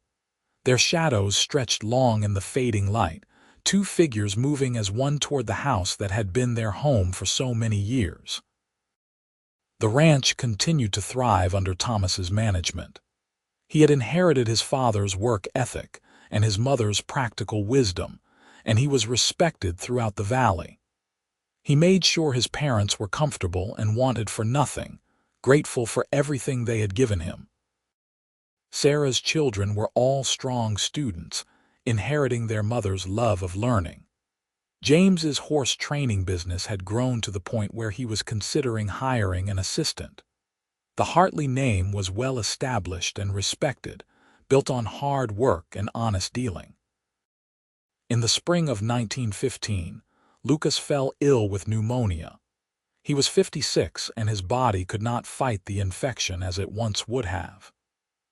Their shadows stretched long in the fading light, 2 figures moving as one toward the house that had been their home for so many years. The ranch continued to thrive under Thomas's management. He had inherited his father's work ethic and his mother's practical wisdom, and he was respected throughout the valley. He made sure his parents were comfortable and wanted for nothing, grateful for everything they had given him. Sarah's children were all strong students, inheriting their mother's love of learning. James's horse training business had grown to the point where he was considering hiring an assistant. The Hartley name was well established and respected, built on hard work and honest dealing. In the spring of 1915, Lucas fell ill with pneumonia. He was 56 and his body could not fight the infection as it once would have.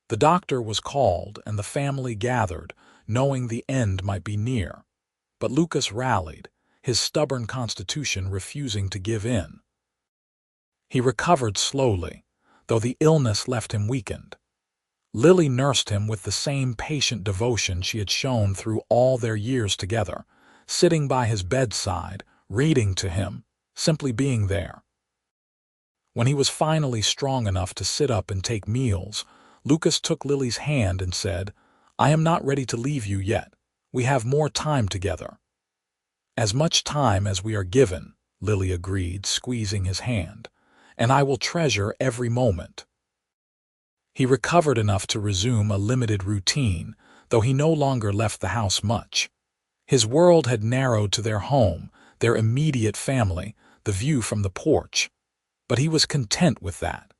The doctor was called and the family gathered, knowing the end might be near. But Lucas rallied, his stubborn constitution refusing to give in. He recovered slowly, though the illness left him weakened. Lily nursed him with the same patient devotion she had shown through all their years together, sitting by his bedside, reading to him, simply being there. When he was finally strong enough to sit up and take meals, Lucas took Lily's hand and said, "I am not ready to leave you yet. We have more time together." "As much time as we are given," Lily agreed, squeezing his hand, "and I will treasure every moment." He recovered enough to resume a limited routine, though he no longer left the house much. His world had narrowed to their home, their immediate family, the view from the porch. But he was content with that.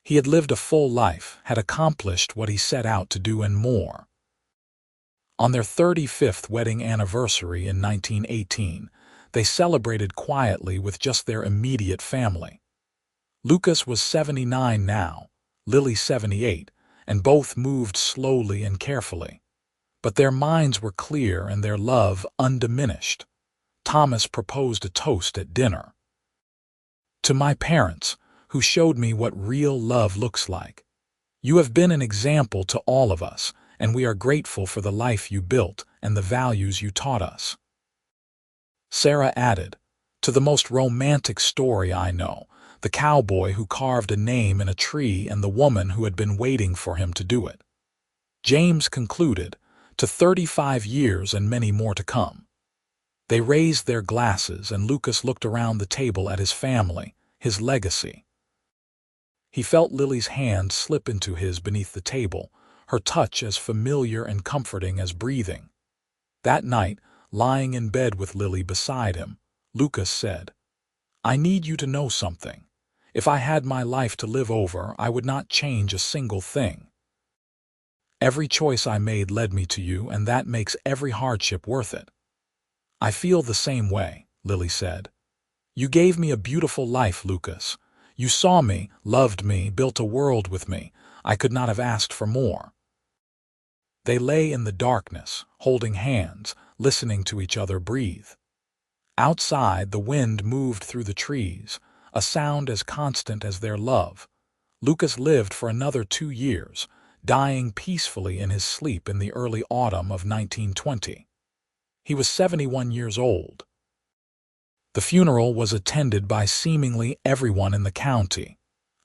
He had lived a full life, had accomplished what he set out to do and more. On their 35th wedding anniversary in 1918, they celebrated quietly with just their immediate family. Lucas was 79 now, Lily 78, and both moved slowly and carefully. But their minds were clear and their love undiminished. Thomas proposed a toast at dinner. "To my parents, who showed me what real love looks like. You have been an example to all of us, and we are grateful for the life you built and the values you taught us." Sarah added, "To the most romantic story I know, the cowboy who carved a name in a tree and the woman who had been waiting for him to do it." James concluded, "To 35 years and many more to come." They raised their glasses and Lucas looked around the table at his family, his legacy. He felt Lily's hand slip into his beneath the table, her touch as familiar and comforting as breathing. That night, lying in bed with Lily beside him, Lucas said, "I need you to know something. If I had my life to live over, I would not change a single thing. Every choice I made led me to you, and that makes every hardship worth it." "I feel the same way," Lily said. "You gave me a beautiful life, Lucas. You saw me, loved me, built a world with me. I could not have asked for more." They lay in the darkness, holding hands, listening to each other breathe. Outside, the wind moved through the trees, a sound as constant as their love. Lucas lived for another 2 years, dying peacefully in his sleep in the early autumn of 1920. He was 71 years old. The funeral was attended by seemingly everyone in the county,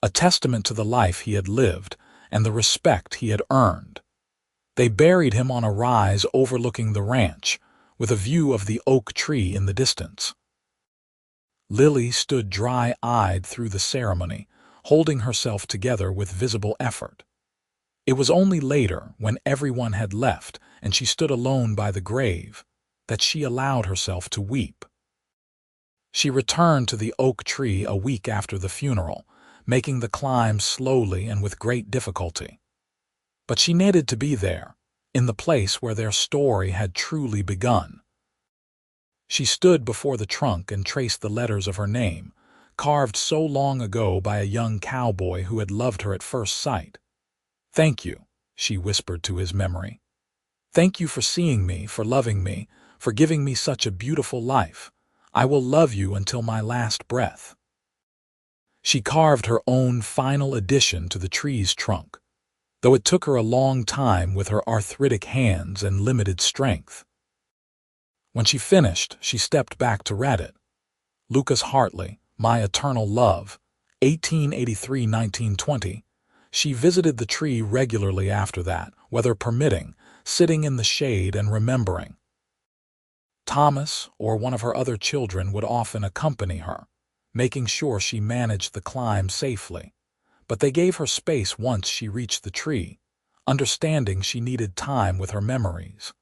a testament to the life he had lived and the respect he had earned. They buried him on a rise overlooking the ranch, with a view of the oak tree in the distance. Lily stood dry-eyed through the ceremony, holding herself together with visible effort. It was only later, when everyone had left and she stood alone by the grave, that she allowed herself to weep. She returned to the oak tree a week after the funeral, making the climb slowly and with great difficulty. But she needed to be there, in the place where their story had truly begun. She stood before the trunk and traced the letters of her name, carved so long ago by a young cowboy who had loved her at first sight. "Thank you," she whispered to his memory. "Thank you for seeing me, for loving me, for giving me such a beautiful life. I will love you until my last breath." She carved her own final addition to the tree's trunk, though it took her a long time with her arthritic hands and limited strength. When she finished, she stepped back to read it. "Lucas Hartley, my eternal love, 1883–1920. She visited the tree regularly after that, weather permitting, sitting in the shade and remembering. Thomas or one of her other children would often accompany her, making sure she managed the climb safely. But they gave her space once she reached the tree, understanding she needed time with her memories.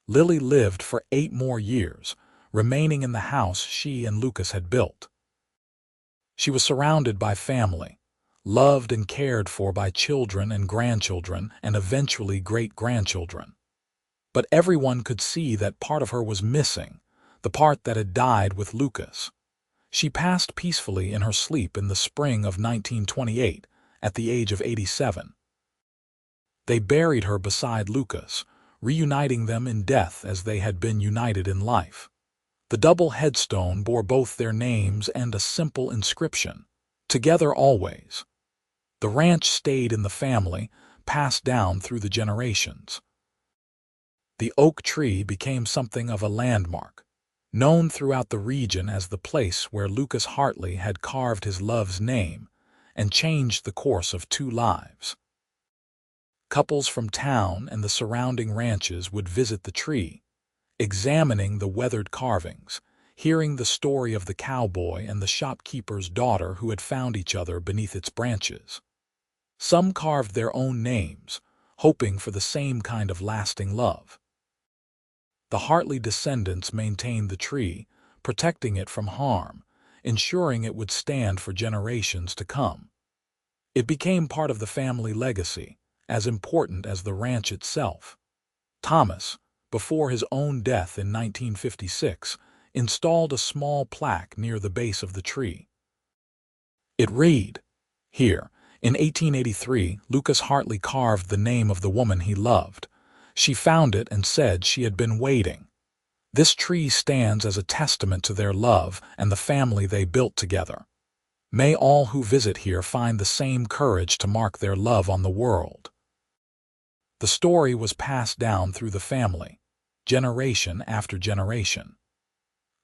Lily lived for 8 more years, remaining in the house she and Lucas had built. She was surrounded by family, loved and cared for by children and grandchildren and eventually great-grandchildren. But everyone could see that part of her was missing, the part that had died with Lucas. She passed peacefully in her sleep in the spring of 1928, at the age of 87. They buried her beside Lucas, reuniting them in death as they had been united in life. The double headstone bore both their names and a simple inscription, "Together always." The ranch stayed in the family, passed down through the generations. The oak tree became something of a landmark, known throughout the region as the place where Lucas Hartley had carved his love's name and changed the course of two lives. Couples from town and the surrounding ranches would visit the tree, examining the weathered carvings, hearing the story of the cowboy and the shopkeeper's daughter who had found each other beneath its branches. Some carved their own names, hoping for the same kind of lasting love. The Hartley descendants maintained the tree, protecting it from harm, ensuring it would stand for generations to come. It became part of the family legacy, as important as the ranch itself. Thomas, before his own death in 1956, installed a small plaque near the base of the tree. It read, "Here, in 1883, Lucas Hartley carved the name of the woman he loved. She found it and said she had been waiting. This tree stands as a testament to their love and the family they built together. May all who visit here find the same courage to mark their love on the world." The story was passed down through the family, generation after generation.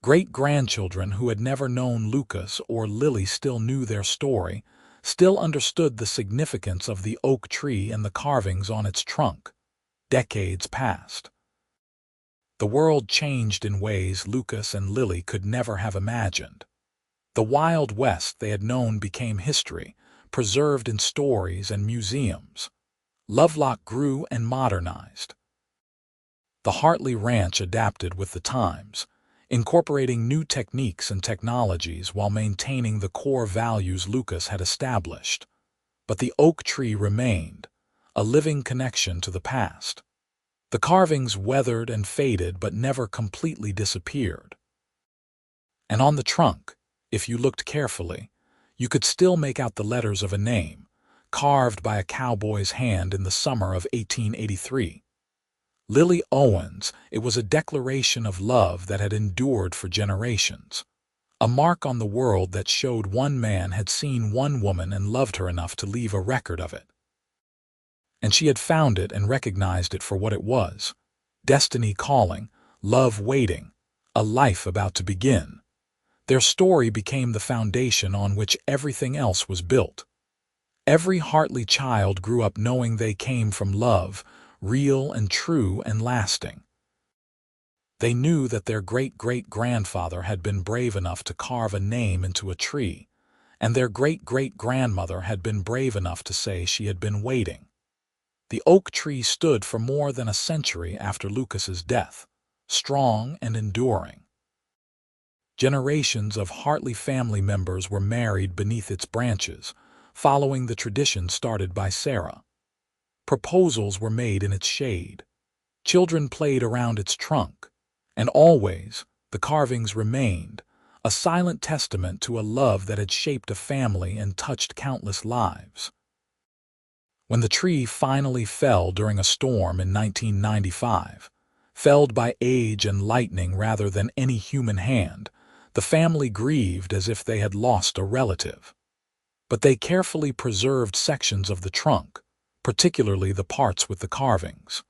Great-grandchildren who had never known Lucas or Lily still knew their story, still understood the significance of the oak tree and the carvings on its trunk. Decades passed. The world changed in ways Lucas and Lily could never have imagined. The Wild West they had known became history, preserved in stories and museums. Lovelock grew and modernized. The Hartley Ranch adapted with the times, incorporating new techniques and technologies while maintaining the core values Lucas had established. But the oak tree remained, a living connection to the past. The carvings weathered and faded but never completely disappeared. And on the trunk, if you looked carefully, you could still make out the letters of a name, carved by a cowboy's hand in the summer of 1883. Lily Owens. It was a declaration of love that had endured for generations. A mark on the world that showed one man had seen one woman and loved her enough to leave a record of it. And she had found it and recognized it for what it was: destiny calling, love waiting, a life about to begin. Their story became the foundation on which everything else was built. Every Hartley child grew up knowing they came from love, real and true and lasting. They knew that their great-great-grandfather had been brave enough to carve a name into a tree, and their great-great-grandmother had been brave enough to say she had been waiting. The oak tree stood for more than a century after Lucas's death, strong and enduring. Generations of Hartley family members were married beneath its branches, following the tradition started by Sarah. Proposals were made in its shade. Children played around its trunk. And always, the carvings remained, a silent testament to a love that had shaped a family and touched countless lives. When the tree finally fell during a storm in 1995, felled by age and lightning rather than any human hand, the family grieved as if they had lost a relative. But they carefully preserved sections of the trunk, particularly the parts with the carvings.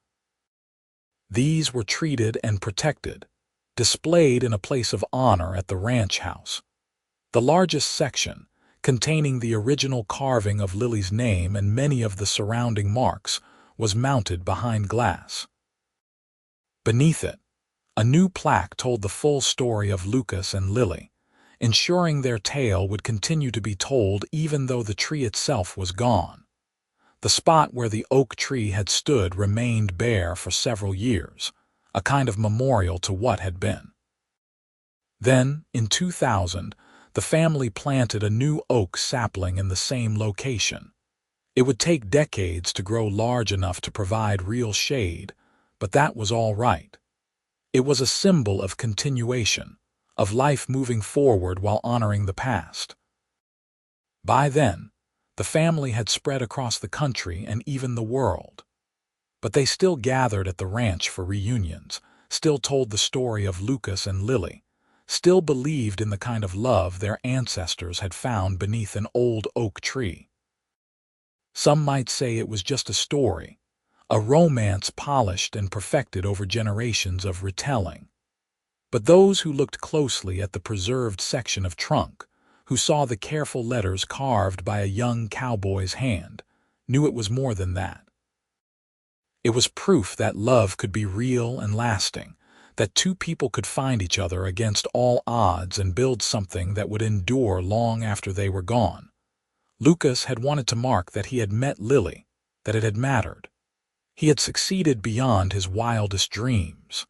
These were treated and protected, displayed in a place of honor at the ranch house. The largest section, containing the original carving of Lily's name and many of the surrounding marks, was mounted behind glass. Beneath it, a new plaque told the full story of Lucas and Lily, ensuring their tale would continue to be told even though the tree itself was gone. The spot where the oak tree had stood remained bare for several years, a kind of memorial to what had been. Then, in 2000, the family planted a new oak sapling in the same location. It would take decades to grow large enough to provide real shade, but that was all right. It was a symbol of continuation, of life moving forward while honoring the past. By then, the family had spread across the country and even the world. But they still gathered at the ranch for reunions, still told the story of Lucas and Lily, still believed in the kind of love their ancestors had found beneath an old oak tree. Some might say it was just a story, a romance polished and perfected over generations of retelling. But those who looked closely at the preserved section of trunk, who saw the careful letters carved by a young cowboy's hand, knew it was more than that. It was proof that love could be real and lasting, that two people could find each other against all odds and build something that would endure long after they were gone. Lucas had wanted to mark that he had met Lily, that it had mattered. He had succeeded beyond his wildest dreams.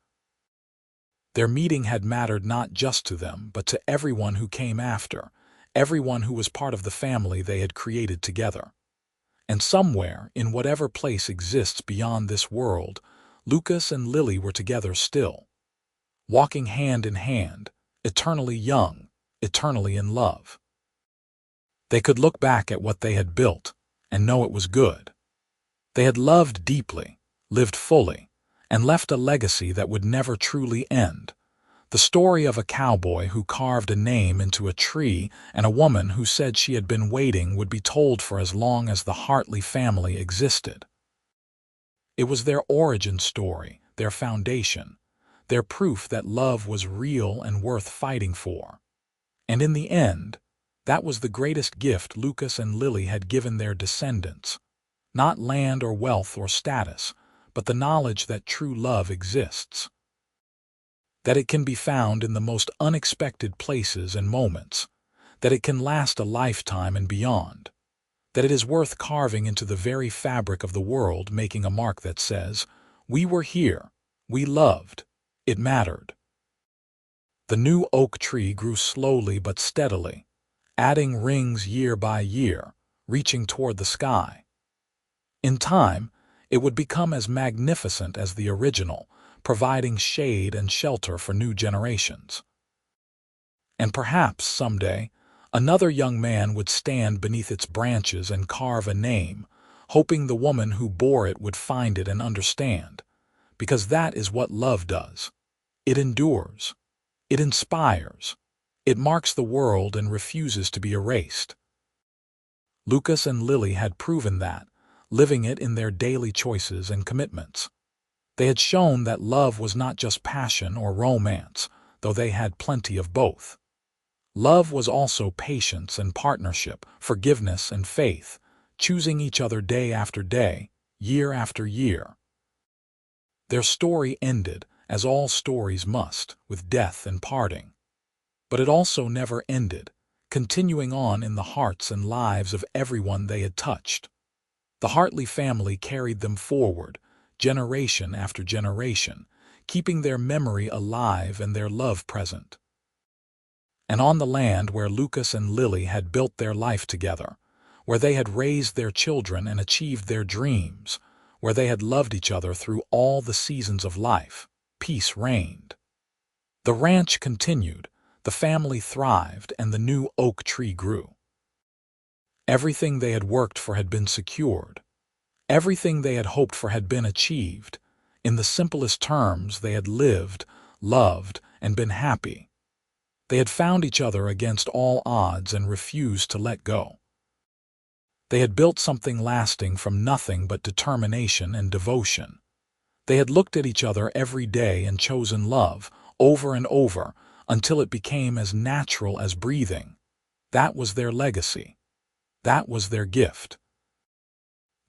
Their meeting had mattered not just to them, but to everyone who came after, everyone who was part of the family they had created together. And somewhere, in whatever place exists beyond this world, Lucas and Lily were together still, walking hand in hand, eternally young, eternally in love. They could look back at what they had built and know it was good. They had loved deeply, lived fully, and left a legacy that would never truly end. The story of a cowboy who carved a name into a tree and a woman who said she had been waiting would be told for as long as the Hartley family existed. It was their origin story, their foundation, their proof that love was real and worth fighting for. And in the end, that was the greatest gift Lucas and Lily had given their descendants. Not land or wealth or status, but the knowledge that true love exists. That it can be found in the most unexpected places and moments. That it can last a lifetime and beyond. That it is worth carving into the very fabric of the world, making a mark that says, "We were here, we loved, it mattered." The new oak tree grew slowly but steadily, adding rings year by year, reaching toward the sky. In time, it would become as magnificent as the original, providing shade and shelter for new generations. And perhaps, someday, another young man would stand beneath its branches and carve a name, hoping the woman who bore it would find it and understand. Because that is what love does. It endures. It inspires. It marks the world and refuses to be erased. Lucas and Lily had proven that, living it in their daily choices and commitments. They had shown that love was not just passion or romance, though they had plenty of both. Love was also patience and partnership, forgiveness and faith, choosing each other day after day, year after year. Their story ended, as all stories must, with death and parting. But it also never ended, continuing on in the hearts and lives of everyone they had touched. The Hartley family carried them forward, generation after generation, keeping their memory alive and their love present. And on the land where Lucas and Lily had built their life together, where they had raised their children and achieved their dreams, where they had loved each other through all the seasons of life, peace reigned. The ranch continued, the family thrived, and the new oak tree grew. Everything they had worked for had been secured. Everything they had hoped for had been achieved. In the simplest terms, they had lived, loved, and been happy. They had found each other against all odds and refused to let go. They had built something lasting from nothing but determination and devotion. They had looked at each other every day and chosen love, over and over, until it became as natural as breathing. That was their legacy. That was their gift.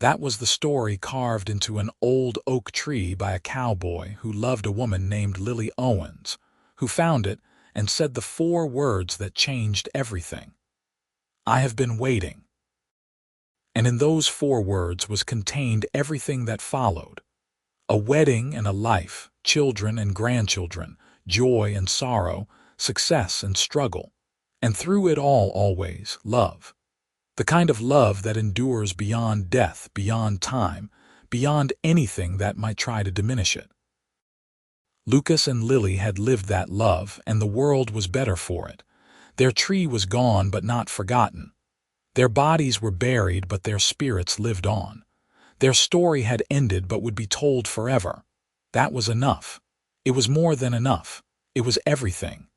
That was the story carved into an old oak tree by a cowboy who loved a woman named Lily Owens, who found it and said the 4 words that changed everything. "I have been waiting." And in those 4 words was contained everything that followed. A wedding and a life, children and grandchildren, joy and sorrow, success and struggle, and through it all always love. The kind of love that endures beyond death, beyond time, beyond anything that might try to diminish it. Lucas and Lily had lived that love, and the world was better for it. Their tree was gone but not forgotten. Their bodies were buried but their spirits lived on. Their story had ended but would be told forever. That was enough. It was more than enough. It was everything.